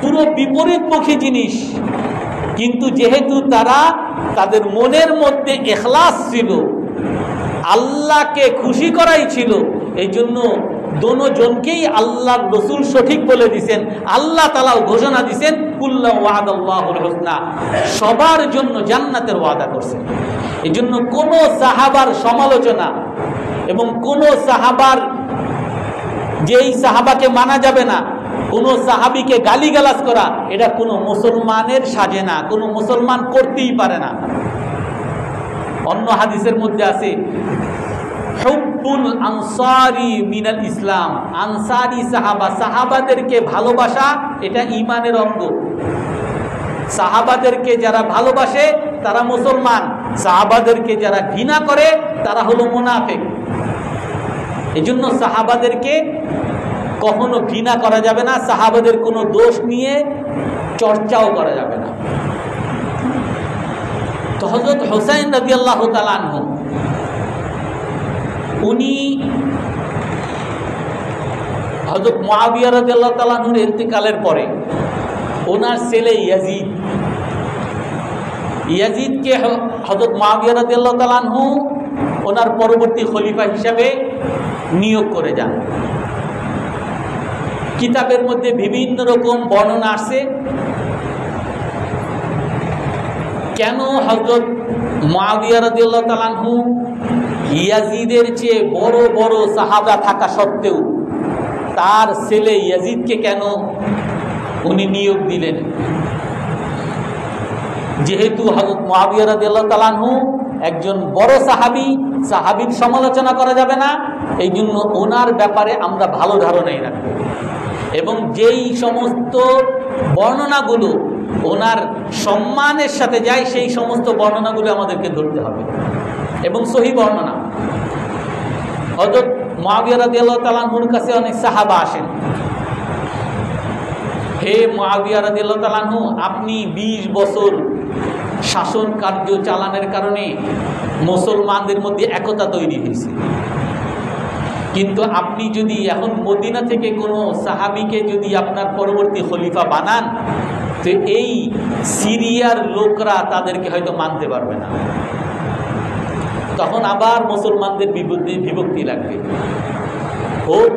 পুরো বিপরীতমুখী জিনিস, কিন্তু যেহেতু তারা তাদের মনের মধ্যে ইখলাস ছিল, আল্লাহকে খুশি করাই ছিল, এই জন্য দুজনকেই আল্লাহর রাসূল সঠিক বলে দিয়েছেন। আল্লাহ তাআলাও ঘোষণা দিয়েছেন কুল্লা ওয়াদাল্লাহুল হুসনা, সবার জন্য জান্নাতের ওয়াদা করছেন। এই জন্য কোন সাহাবার সমালোচনা এবং কোন সাহাবার, যেই সাহাবাকে মানা যাবে না, কোন সাহাবীকে গালিগালাজ করা, এটা কোনো মুসলমানের সাজে না, কোনো মুসলমান করতেই পারে না। অন্য হাদিসের মধ্যে আছে হুব্বুল আনসারি মিনাল ইসলাম, আনসারি সাহাবাদেরকে ভালোবাসা এটা ঈমানের অঙ্গ। সাহাবাদেরকে যারা ভালোবাসে তারা মুসলমান, সাহাবাদেরকে যারা ঘৃণা করে তারা হলো মুনাফিক। এজন্য সাহাবাদেরকে কখনো ঘৃণা করা যাবে না, সাহাবাদের কোনো দোষ নিয়ে চর্চাও করা যাবে না। তো হযরত হুসাইন রাদিয়াল্লাহু তাআলা আনহু, উনি হযরত মুআবিয়া রাদিয়াল্লাহু তাআলা আনহুর ইন্তেকালের পরে ওনার ছেলে ইয়াজিদকে হযরত মুআবিয়া রাদিয়াল্লাহু তাআলা আনহু ওনার পরবর্তী খলিফা হিসাবে নিয়োগ করে যান। কিতাবের মধ্যে বিভিন্ন রকম বর্ণনা আসছে কেন হযরত মুআবিয়া রাদিয়াল্লাহু তাআলা আনহু ইয়াজিদের চেয়ে বড় বড় সাহাবা থাকা সত্ত্বেও তার ছেলে ইয়াজিদকে কেন উনি নিয়োগ দিলেন। যেহেতু হযরত মুআবিয়া রাদিয়াল্লাহু তাআলা আনহু একজন বড় সাহাবীর সমালোচনা করা যাবে না, এই জন্য ওনার ব্যাপারে আমরা ভালো ধারণাই রাখবো, এবং যেই সমস্ত বর্ণনাগুলো ওনার সম্মানের সাথে যায় সেই সমস্ত বর্ণনাগুলো আমাদেরকে ধরতে হবে, এবং সহি বর্ণনা। হযরত মুআবিয়া রাদিয়াল্লাহু তাআলা আনহুর কাছে অনেক সাহাবা আসেন, হে মুআবিয়া রাদিয়াল্লাহু তাআলা আনহু, আপনি 20 বছর শাসন কার্য চালানোর কারণে মুসলমানদের মধ্যে একতা তৈরি হয়েছে, কিন্তু আপনি যদি এখন মদিনা থেকে কোনো সাহাবীকে যদি আপনার পরবর্তী খলিফা বানান, তো এই সিরিয়ার লোকরা তাদেরকে হয়তো মানতে পারবে না, তখন আবার মুসলমানদের বিভক্তি লাগবে। হোক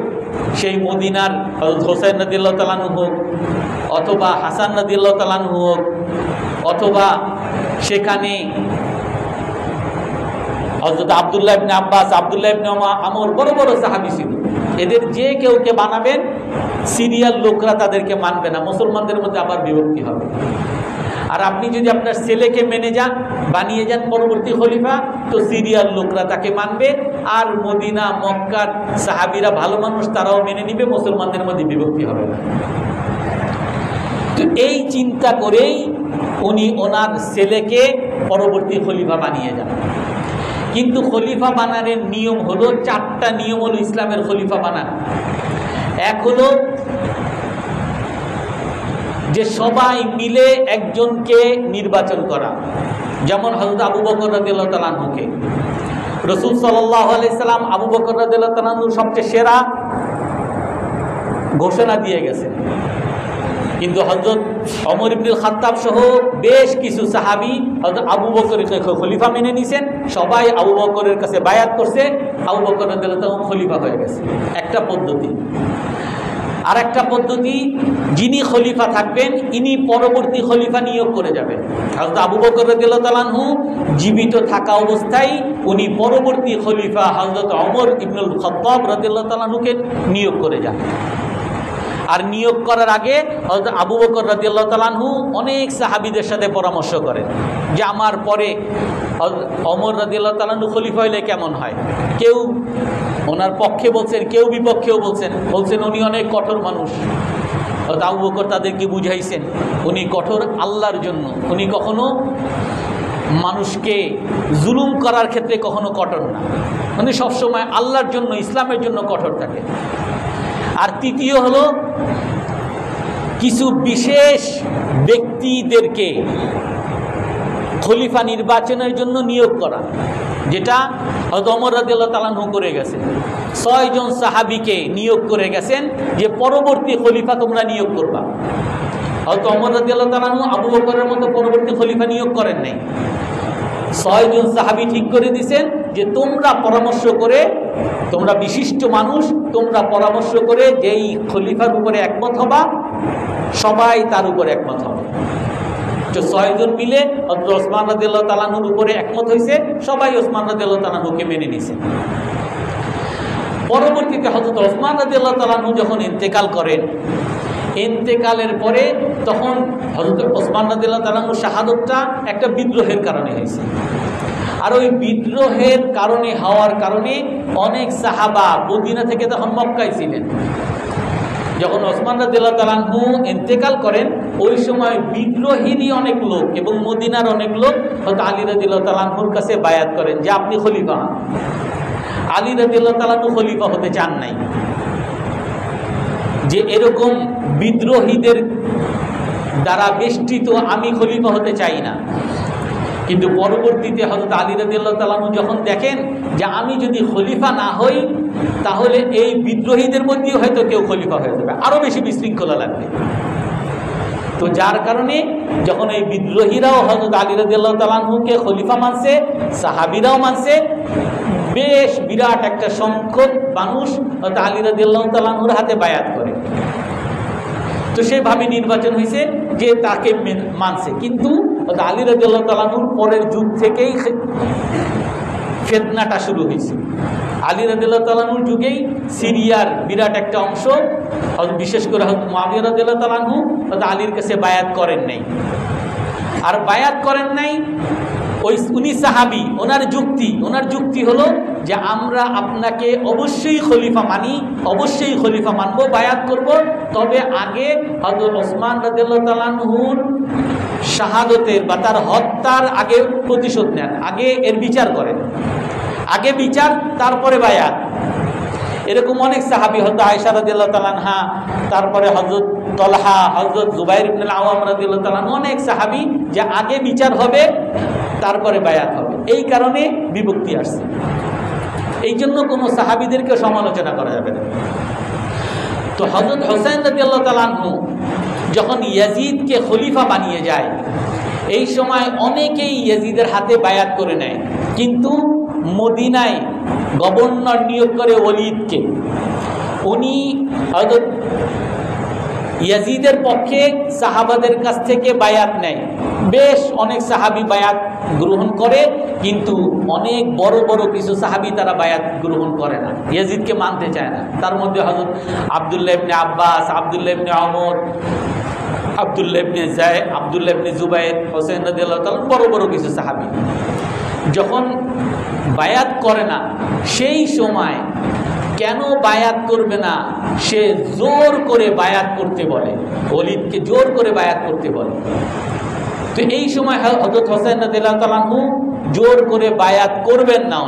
সেই মদিনার হযরত হোসেন রাদিয়াল্লাহু তাআলা আনহু হোক, অথবা হাসান রাদিয়াল্লাহু তাআলা আনহু হোক, অথবা সেখানে হযরত আব্দুল্লাহ ইবনে আব্বাস, আব্দুল্লাহ ইবনে আমর, বড় বড় সাহাবী ছিল, এদের যে কেউকে বানাবেন সিরিয়ার লোকরা তাদেরকে মানবে না, মুসলমানদের মধ্যে আবার বিভক্তি হবে। আর আপনি যদি আপনার ছেলেকে বানিয়ে যান পরবর্তী খলিফা, তো সিরিয়ার লোকরা তাকে মানবে, আর মদিনা মক্কার সাহাবীরা ভালো মানুষ, তারাও মেনে নিবে, মুসলমানদের মধ্যে বিভক্তি হবে না। তো এই চিন্তা করেই উনি ওনার ছেলেকে পরবর্তী খলিফা বানিয়ে যান। কিন্তু খলিফা বানানোর নিয়ম হলো 4টা নিয়ম হলো ইসলামের খলিফা বানান। এক হলো যে সবাই মিলে একজনকে নির্বাচন করা, যেমন হযরত আবু বকর রাদিয়াল্লাহু তাআলা আনহুকে রাসূল সাল্লাল্লাহু আলাইহি সাল্লাম আবু বকর রাদিয়াল্লাহু তাআলা আনহু সবচেয়ে সেরা ঘোষণা দিয়ে গেছেন। কিন্তু হযরত ওমর ইবনুল খাত্তাব সহ বেশ কিছু সাহাবী হযরত আবু বকরকে খলিফা মেনে নিয়েছেন, সবাই আবু বকরের কাছে বায়াত করছে, আবু বকর রাদিয়াল্লাহু তাআলা খলিফা হয়ে গেছে। একটা পদ্ধতি। আর একটা পদ্ধতি, যিনি খলিফা থাকবেন ইনি পরবর্তী খলিফা নিয়োগ করে যাবেন। হযরত আবু বকর রাদিয়াল্লাহু তাআলা আনহু জীবিত থাকা অবস্থায় উনি পরবর্তী খলিফা হযরত ওমর ইবনুল খাত্তাব রাদিয়াল্লাহু তাআলা আনহুকে নিয়োগ করে যান। আর নিয়োগ করার আগে হযরত আবু বকর রাদিয়াল্লাহু তাআলা আনহু অনেক সাহাবীদের সাথে পরামর্শ করেন যে আমার পরে ওমর রাদিয়াল্লাহু তাআলা আনহু খলিফা হইলে কেমন হয়। কেউ ওনার পক্ষে বলছেন, কেউ বিপক্ষেও বলছেন উনি অনেক কঠোর মানুষ। হযরত আবু বকর তাদেরকে বুঝাইছেন উনি কঠোর আল্লাহর জন্য, উনি কখনো মানুষকে জুলুম করার ক্ষেত্রে কখনো কঠোর না, উনি সবসময় আল্লাহর জন্য, ইসলামের জন্য কঠোর থাকে। আর তৃতীয় হলো কিছু বিশেষ ব্যক্তিদেরকে খলিফা নির্বাচনের জন্য নিয়োগ করা, যেটা হযরত ওমর রাদিয়াল্লাহু তাআলা আনহু করে গেছেন। 6 জন সাহাবীকে নিয়োগ করে গেছেন যে পরবর্তী খলিফা তোমরা নিয়োগ করবা। হযরত ওমর রাদিয়াল্লাহু তাআলা আনহু আবু বকরের মতো পরবর্তী খলিফা নিয়োগ করেন নাই। 6 জন সাহাবী ঠিক করে দিয়েছেন যে তোমরা পরামর্শ করে, তোমরা বিশিষ্ট মানুষ, তোমরা পরামর্শ করে যেই খলিফার উপরে একমত হবা সবাই তার উপরে একমত হবে। তো 6 জন মিলে হযরত ওসমান রাদিয়াল্লাহু তাআলা আনহুর উপরে একমত হয়েছে, সবাই ওসমান রাদিয়াল্লাহু তাআলা আনহুকে মেনে নিয়েছে। পরবর্তীতে হযরত ওসমান রাদিয়াল্লাহু তাআলা আনহু যখন ইন্তেকাল করেন, ইন্তেকালের পরে তখন হযরত ওসমান রাদিয়াল্লাহু তাআলা আনহুর শাহাদাতটা একটা বিদ্রোহের কারণে হয়েছে। আর ওই বিদ্রোহের কারণে হওয়ার কারণে অনেক সাহাবা মদিনা থেকে তখন মক্কায় ছিলেন। যখন ওসমান রাদিয়াল্লাহু তাআলা আনহু ইন্তেকাল করেন, ওই সময় বিদ্রোহীরই অনেক লোক এবং মদিনার অনেক লোক হযরত আলী রাদিয়াল্লাহু তাআলা আনহুর কাছে বায়াত করেন যে আপনি খলিফা হন। আলী রাদিয়াল্লাহু তাআলা আনহু খলিফা হতে চান নাই, যে এরকম বিদ্রোহীদের দ্বারা বেষ্টিত আমি খলিফা হতে চাই না। কিন্তু পরবর্তীতে হযরত আলী রাদিয়াল্লাহু তাআলা আনহু যখন দেখেন যে আমি যদি খলিফা না হই তাহলে এই বিদ্রোহীদের মধ্যেও হয়তো কেউ খলিফা হয়ে যাবে, আরো বেশি বিশৃঙ্খলা লাগবে। তো যার কারণে যখন এই বিদ্রোহীরাও হযরত আলী রাদিয়াল্লাহু তাআলা আনহুকে খলিফা মানছে, সাহাবীরাও মানছে, বেশ বিরাট একটা সংখ্যক মানুষ হযরত আলী রাদিয়াল্লাহু তাআলা আনহুর হাতে বায়াত করে। তো সেভাবে নির্বাচন হয়েছে যে তাকে মানছে। কিন্তু আলী রাদিয়াল্লাহু তাআলা আনহুর পরের যুগ থেকেই ফিতনাটা শুরু হয়েছে। আলী রাদিয়াল্লাহু তাআলা আনহুর যুগেই সিরিয়ার বিরাট একটা অংশ, বিশেষ করে হযরত মুআবিয়া রাদিয়াল্লাহু তাআলা আনহু আলীর কাছে বায়াত করেন নাই। আর বায়াত করেন নাই উনি সাহাবী, ওনার যুক্তি হলো যে আমরা আপনাকে অবশ্যই খলিফা মানি, অবশ্যই খলিফা মানবো, বায়াত করব, তবে আগে হযরত ওসমান রাদিয়াল্লাহু তাআলা আনহুর শাহাদাতের বা তার হত্যার আগে প্রতিশোধ নেন, আগে এর বিচার করেন, আগে বিচার তারপরে বায়াত। এরকম অনেক সাহাবী, হযরত আয়েশা রাদিয়াল্লাহু তাআলা আনহা, তারপরে হযরত তলহা, হযরত জুবাইর ইবনে আওয়াম রাদিয়াল্লাহু তাআলা, অনেক সাহাবী যে আগে বিচার হবে তারপরে বায়াত হবে। এই কারণে বিভক্তি আসছে। এই জন্য কোনো সাহাবীদেরকে সমালোচনা করা যাবে না। তো হযরত হুসাইন রাদিয়াল্লাহু তাআলা আনহু যখন ইয়াজিদকে খলিফা বানিয়ে যায়, এই সময় অনেকেই ইয়াজিদের হাতে বায়াত করে নেয়, কিন্তু মদিনায় গভর্নর নিয়োগ করে ওলীদকে। উনি হযরত ইয়াজিদের পক্ষে সাহাবাদের কাছ থেকে বায়াত নেয়। বেশ অনেক সাহাবী বায়াত গ্রহণ করে, কিন্তু অনেক বড় বড় কিছু সাহাবী তারা বায়াত গ্রহণ করে না, ইয়াজিদকে মানতে চায় না। তার মধ্যে হযরত আব্দুল্লাহ ইবনে আব্বাস, আব্দুল্লাহ ইবনে ওমর, আব্দুল্লাহ ইবনে যায়েদ, আব্দুল্লাহ ইবনে জুবাইর, হুসাইন রাদিয়াল্লাহু তাআলা, বড় বড় কিছু সাহাবী যখন বায়াত করে না, সেই সময় কেন বায়াত করবে না, সে জোর করে বায়াত করতে বলে, ওলীদকে জোর করে বায়াত করতে বলে। তো এই সময় হযরত হুসাইন রাদিয়াল্লাহু তাআলা আনহু জোর করে বায়াত করবেন না,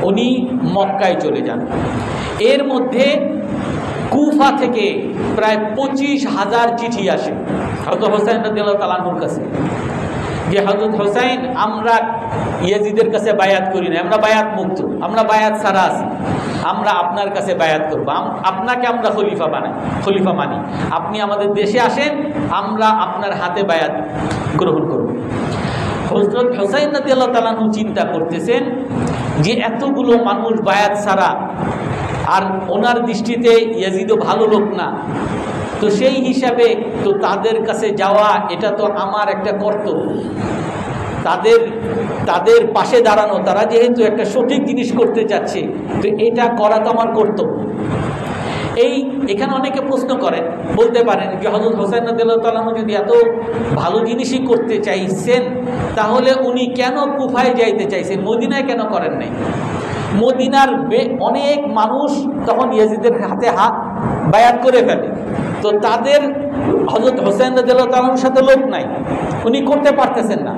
উনি মক্কায় চলে যান। এর মধ্যে কুফা থেকে প্রায় 25,000 চিঠি আসে হযরত হুসাইন রাদিয়াল্লাহু তাআলা আনহুর কাছে, যে হযরত হুসাইন, আমরা ইয়াজিদের কাছে বায়াত করি না, আমরা বায়াত মুক্ত, আমরা বায়াত ছাড়া আছি, আমরা আপনার কাছে বায়াত করব, আপনাকে আমরা খলিফা মানি, আপনি আমাদের দেশে আসেন, আমরা আপনার হাতে বায়াত গ্রহণ করব। হযরত হুসাইন রাদিয়াল্লাহু তাআলা আনহু চিন্তা করতেছেন যে এতগুলো মানুষ বায়াত ছাড়া, আর ওনার দৃষ্টিতে ইয়াজিদও ভালো লোক না, তো সেই হিসাবে তো তাদের কাছে যাওয়া এটা তো আমার একটা কর্তব্য, তাদের পাশে দাঁড়ানো, তারা যেহেতু একটা সঠিক জিনিস করতে চাচ্ছে, তো এটা করা তো আমার কর্তব্য। এখানে অনেকে প্রশ্ন করেন, বলতে পারেন যে হযরত হুসাইন রাদিয়াল্লাহু তাআলা যদি এত ভালো জিনিসই করতে চাইছেন, তাহলে উনি কেন কুফায় যাইতে চাইছেন, মদিনায় কেন করেন নাই? মদিনার অনেক মানুষ তখন ইয়াজিদের হাতে বায়াত করে ফেলে, তো তাদের হযরত হুসাইন রাদিয়াল্লাহু তাআলার সাথে লোক নাই, উনি করতে পারতেছেন না।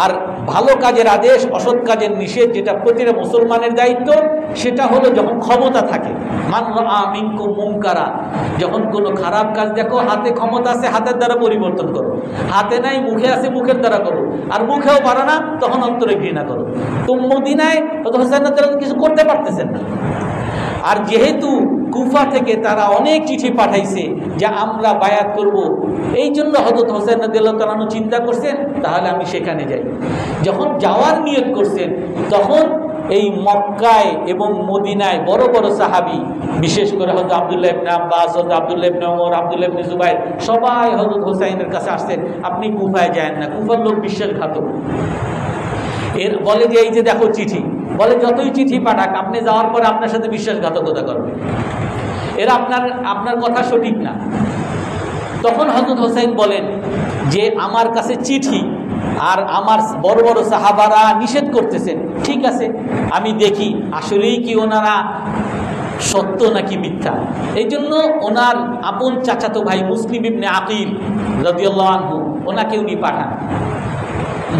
আর ভালো কাজের আদেশ, অসৎ কাজের নিষেধ, যেটা প্রতিটা মুসলমানের দায়িত্ব, সেটা হলো যখন ক্ষমতা থাকে, মান রাআ মিনকুম মুনকারা, যখন কোনো খারাপ কাজ দেখো, হাতে ক্ষমতা আছে, হাতের দ্বারা পরিবর্তন করো, হাতে নাই মুখে আছে, মুখের দ্বারা করো, আর মুখেও পারো না, তখন অন্তরে ঘৃণা করো। তো মদিনায় হযরত হুসাইন রাদিয়াল্লাহু তাআলা কিছু করতে পারতেছেন না। আর যেহেতু কুফা থেকে তারা অনেক চিঠি পাঠাইছে যে আমরা বায়াত করব, এই জন্য হযরত হুসাইন রাদিয়াল্লাহু তাআলা আনহু চিন্তা করছেন তাহলে আমি সেখানে যাই। যখন যাওয়ার নিয়ত করছেন, তখন এই মক্কায় এবং মদিনায় বড় বড় সাহাবী, বিশেষ করে হযরত আব্দুল্লাহ ইবনে আব্বাস, হযরত আব্দুল্লাহ ইবনে ওমর, আব্দুল্লাহ ইবনে জুবাইর, সবাই হযরত হুসাইনের কাছে আসছেন, আপনি কুফায় যান না, কুফার লোক বিশ্বাসঘাতক। এর বলে যে এই যে দেখো চিঠি, বলে যতই চিঠি পাঠাক, আপনি যাওয়ার পরে আপনার সাথে বিশ্বাসঘাতকতা করবে, এরা আপনার কথা সঠিক না। তখন হযরত হুসাইন বলেন যে আমার কাছে চিঠি, আর আমার বড় বড় সাহাবারা নিষেধ করতেছেন, ঠিক আছে আমি দেখি আসলেই কি ওনারা সত্য নাকি মিথ্যা। এই জন্য ওনার আপন চাচাতো ভাই মুসলিম ইবনে আকিল রাদিয়াল্লাহু আনহু, ওনাকে উনি পাঠান,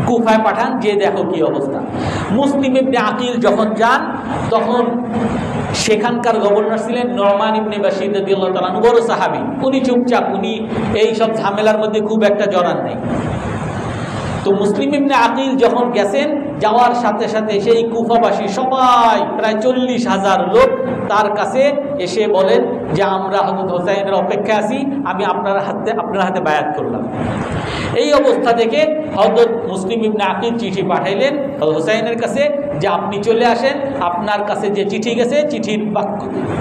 কুফায় পাঠান, যে দেখো কি অবস্থা। মুসলিম ইবনে আকিল যখন যান, তখন সেখানকার গভর্নর ছিলেন নোমান ইবনে বাশির রাদিয়াল্লাহু তাআলা, বড় সাহাবী, উনি চুপচাপ, উনি এই সব ঝামেলার মধ্যে খুব একটা জড়ান নাই। তো মুসলিম ইবনে আকিল যখন গেছেন, যাওয়ার সাথে সাথে সেই কুফাবাসী সবাই প্রায় 40,000 লোক তার কাছে এসে বলেন যে আমরা হযরত হুসাইনের অপেক্ষায় আছি, আমি আপনার হাতে বায়াত করলাম। এই অবস্থা থেকে হযরত মুসলিম ইবনে আকিল চিঠি পাঠাইলেন হুসাইনের কাছে যে আপনি চলে আসেন, আপনার কাছে যে চিঠি গেছে,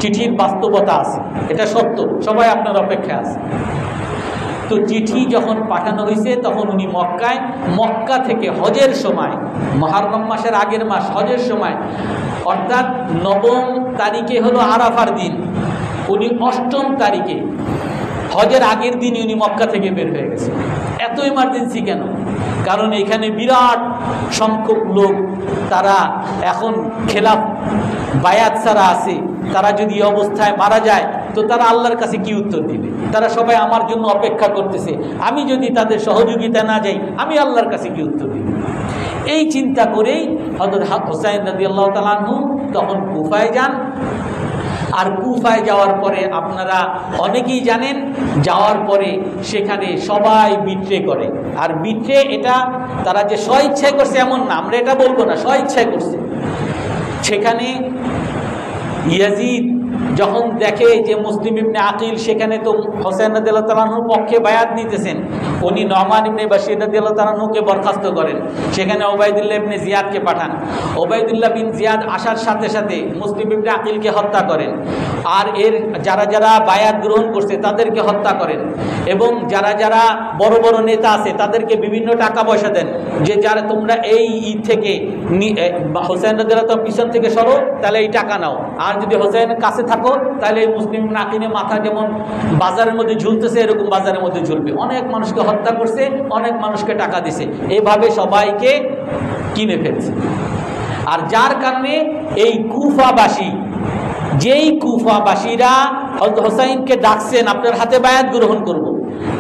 চিঠির বাস্তবতা আছে, এটা সত্য, সবাই আপনার অপেক্ষায় আছে। তো চিঠি যখন পাঠানো হয়েছে, তখন উনি মক্কা থেকে হজের সময়, মুহররম মাসের আগের মাস, হজের সময়, অর্থাৎ 9 তারিখে হলো আরাফার দিন, উনি 8ম তারিখে হজের আগের দিন উনি মক্কা থেকে বের হয়ে গেছে। এত ইমার্জেন্সি কেন? কারণ এখানে বিরাট সংখ্যক লোক, তারা এখন খেলাফ বায়াত ছাড়া আছে, তারা যদি এই অবস্থায় মারা যায় তো তারা আল্লাহর কাছে কি উত্তর দিবে? তারা সবাই আমার জন্য অপেক্ষা করতেছে, আমি যদি তাদের সহযোগিতা না যাই, আমি আল্লাহর কাছে কি উত্তর দিব? এই চিন্তা করেই হযরত হুসাইন রাদিয়াল্লাহু তাআলা আনহু তখন কুফায় যান। আর কুফায় যাওয়ার পরে আপনারা অনেকেই জানেন, যাওয়ার পরে সেখানে সবাই বিট্রে করে। আর বিট্রে এটা তারা যে স্বইচ্ছায় করছে এমন না, আমরা এটা বলবো না, স্বইচ্ছায় করছে। সেখানে ইয়াজিদ যখন দেখে যে মুসলিম ইবনে আকিল সেখানে তো হোসেন রাদিয়াল্লাহু তাআলা আনহুর পক্ষে বায়াত নিতেছেন, উনি নওমান ইবনে বাশির রাদিয়াল্লাহু তাআলা আনহুকে বরখাস্ত করেন, সেখানে ওবায়দুল্লাহ ইবনে জিয়াদকে পাঠান। ওবায়দুল্লাহ বিন জিয়াদ আসার সাথে সাথে মুসলিম ইবনে আকিলকে হত্যা করেন, আর এর যারা যারা বায়াত গ্রহণ করছে তাদেরকে হত্যা করেন, এবং যারা যারা বড় বড় নেতা আছে তাদেরকে বিভিন্ন টাকা পয়সা দেন, যে যারা তোমরা এই ঈদ থেকে হোসেন রাদিয়াল্লাহু তাআলা পিছন থেকে সরো, তাহলে এই টাকা নাও, আর যদি হোসেনের কাছে থাকো তাহলে এই মুসলিম নাকিনে মাথা যেমন বাজারের মধ্যে ঝুলতেছে এরকম বাজারের মধ্যে ঝুলবে। অনেক মানুষকে হত্যা করছে, অনেক মানুষকে টাকা দিছে, এভাবে সবাইকে কিনে ফেলছে। আর যার কারণে এই কুফাবাসী, যেই কুফাবাসীরা হোসাইনকে ডাকছেন আপনার হাতে বায়াত গ্রহণ করব,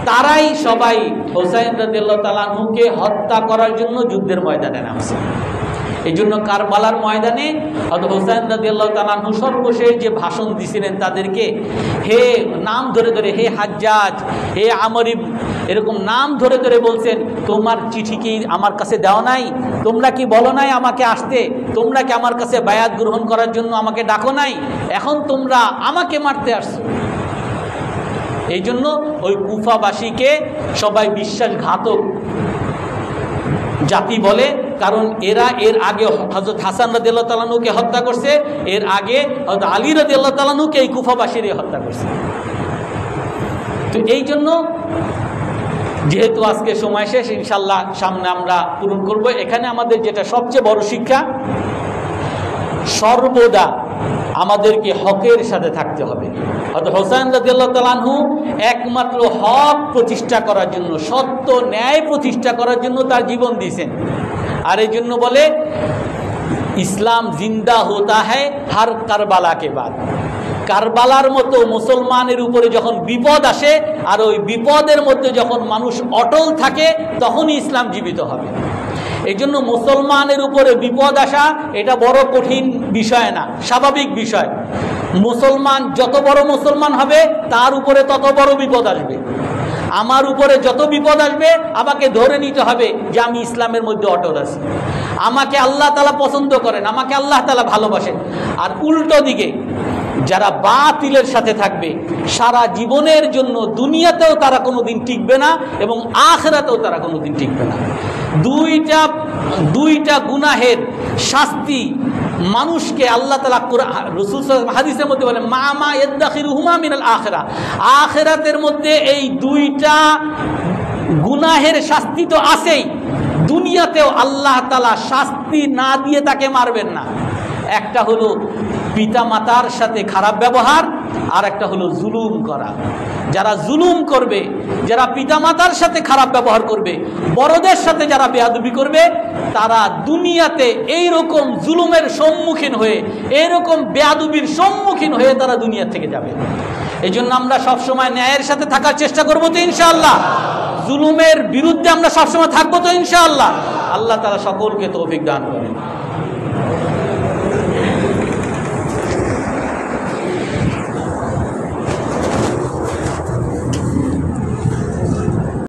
তারাই সবাই হোসাইন রাদিয়াল্লাহু তাআলা আনহুকে হত্যা করার জন্য যুদ্ধের ময়দানে নামছে। এই জন্য কারবালার ময়দানে হোসেন রাদিয়াল্লাহু তাআলা আনহু সর্বশেষ যে ভাষণ দিছিলেন তাদেরকে, হে নাম ধরে ধরে, হে হাজ্জাজ, হে আমর, এরকম নাম ধরে ধরে বলছেন, তোমার চিঠি কি আমার কাছে দেওয়া নাই? তোমরা কি বলো নাই আমাকে আসতে? তোমরা কি আমার কাছে বায়াত গ্রহণ করার জন্য আমাকে ডাকো নাই? এখন তোমরা আমাকে মারতে আসছো। এই জন্য ওই কুফাবাসীকে সবাই বিশ্বাসঘাতক জাতি বলে, কারণ এরা এর আগে হযরত হাসান রাদিয়াল্লাহু তাআলা আনহুকে হত্যা করছে, এর আগে হযরত আলী রাদিয়াল্লাহু তাআলা আনহুকে এই কুফাবাসীরা হত্যা করছে। তো এই জন্য যেহেতু আজকে সময় শেষ, ইনশাআল্লাহ সামনে আমরা পূরণ করব। এখানে আমাদের যেটা সবচেয়ে বড় শিক্ষা, সর্বদা আমাদেরকে হকের সাথে থাকতে হবে। হযরত হোসেন রাদিয়াল্লাহু তাআলা আনহু একমাত্র হক প্রতিষ্ঠা করার জন্য, সত্য ন্যায় প্রতিষ্ঠা করার জন্য তার জীবন দিয়েছেন। আর এই জন্য বলে ইসলাম জিন্দা হোতা হ্যায় হর কারবালা কে বাদ। কারবালার মতো মুসলমানের উপরে যখন বিপদ আসে, আর ওই বিপদের মধ্যে যখন মানুষ অটল থাকে, তখনই ইসলাম জীবিত হবে। এই জন্য মুসলমানের উপরে বিপদ আসা এটা বড় কঠিন বিষয় না, স্বাভাবিক বিষয়। মুসলমান যত বড় মুসলমান হবে তার উপরে তত বড় বিপদ আসবে। আমার উপরে যত বিপদ আসবে আমাকে ধরে নিতে হবে যে আমি ইসলামের মধ্যে অটল আছি, আমাকে আল্লাহ তাআলা পছন্দ করেন, আমাকে আল্লাহ তাআলা ভালোবাসেন। আর উল্টো দিকে যারা বাতিলের সাথে থাকবে, সারা জীবনের জন্য দুনিয়াতেও তারা কোনোদিন টিকবে না এবং আখিরাতেও তারা কোনোদিন টিকবে না। দুইটা গুনাহের শাস্তি মানুষকে আল্লাহ তাআলা রাসূল হাদিসের মধ্যে বলেন, মা মা ইয়াদখিরুহুমা মিনাল আখিরা, আখিরাতের মধ্যে এই দুইটা গুনাহের শাস্তি তো আছেই, দুনিয়াতেও আল্লাহ তাআলা শাস্তি না দিয়ে তাকে মারবেন না। একটা হলো পিতা মাতার সাথে খারাপ ব্যবহার, আর একটা হলো জুলুম করা। যারা জুলুম করবে, যারা পিতা মাতার সাথে খারাপ ব্যবহার করবে, বড়দের সাথে যারা বেয়াদবি করবে, তারা দুনিয়াতে এইরকম জুলুমের সম্মুখীন হয়ে, এইরকম বেয়াদবির সম্মুখীন হয়ে তারা দুনিয়া থেকে যাবে। এই জন্য আমরা সবসময় ন্যায়ের সাথে থাকার চেষ্টা করবো তো ইনশাআল্লাহ, জুলুমের বিরুদ্ধে আমরা সবসময় থাকবো তো ইনশাআল্লাহ। আল্লাহ তাআলা সকলকে তৌফিক দান করেন।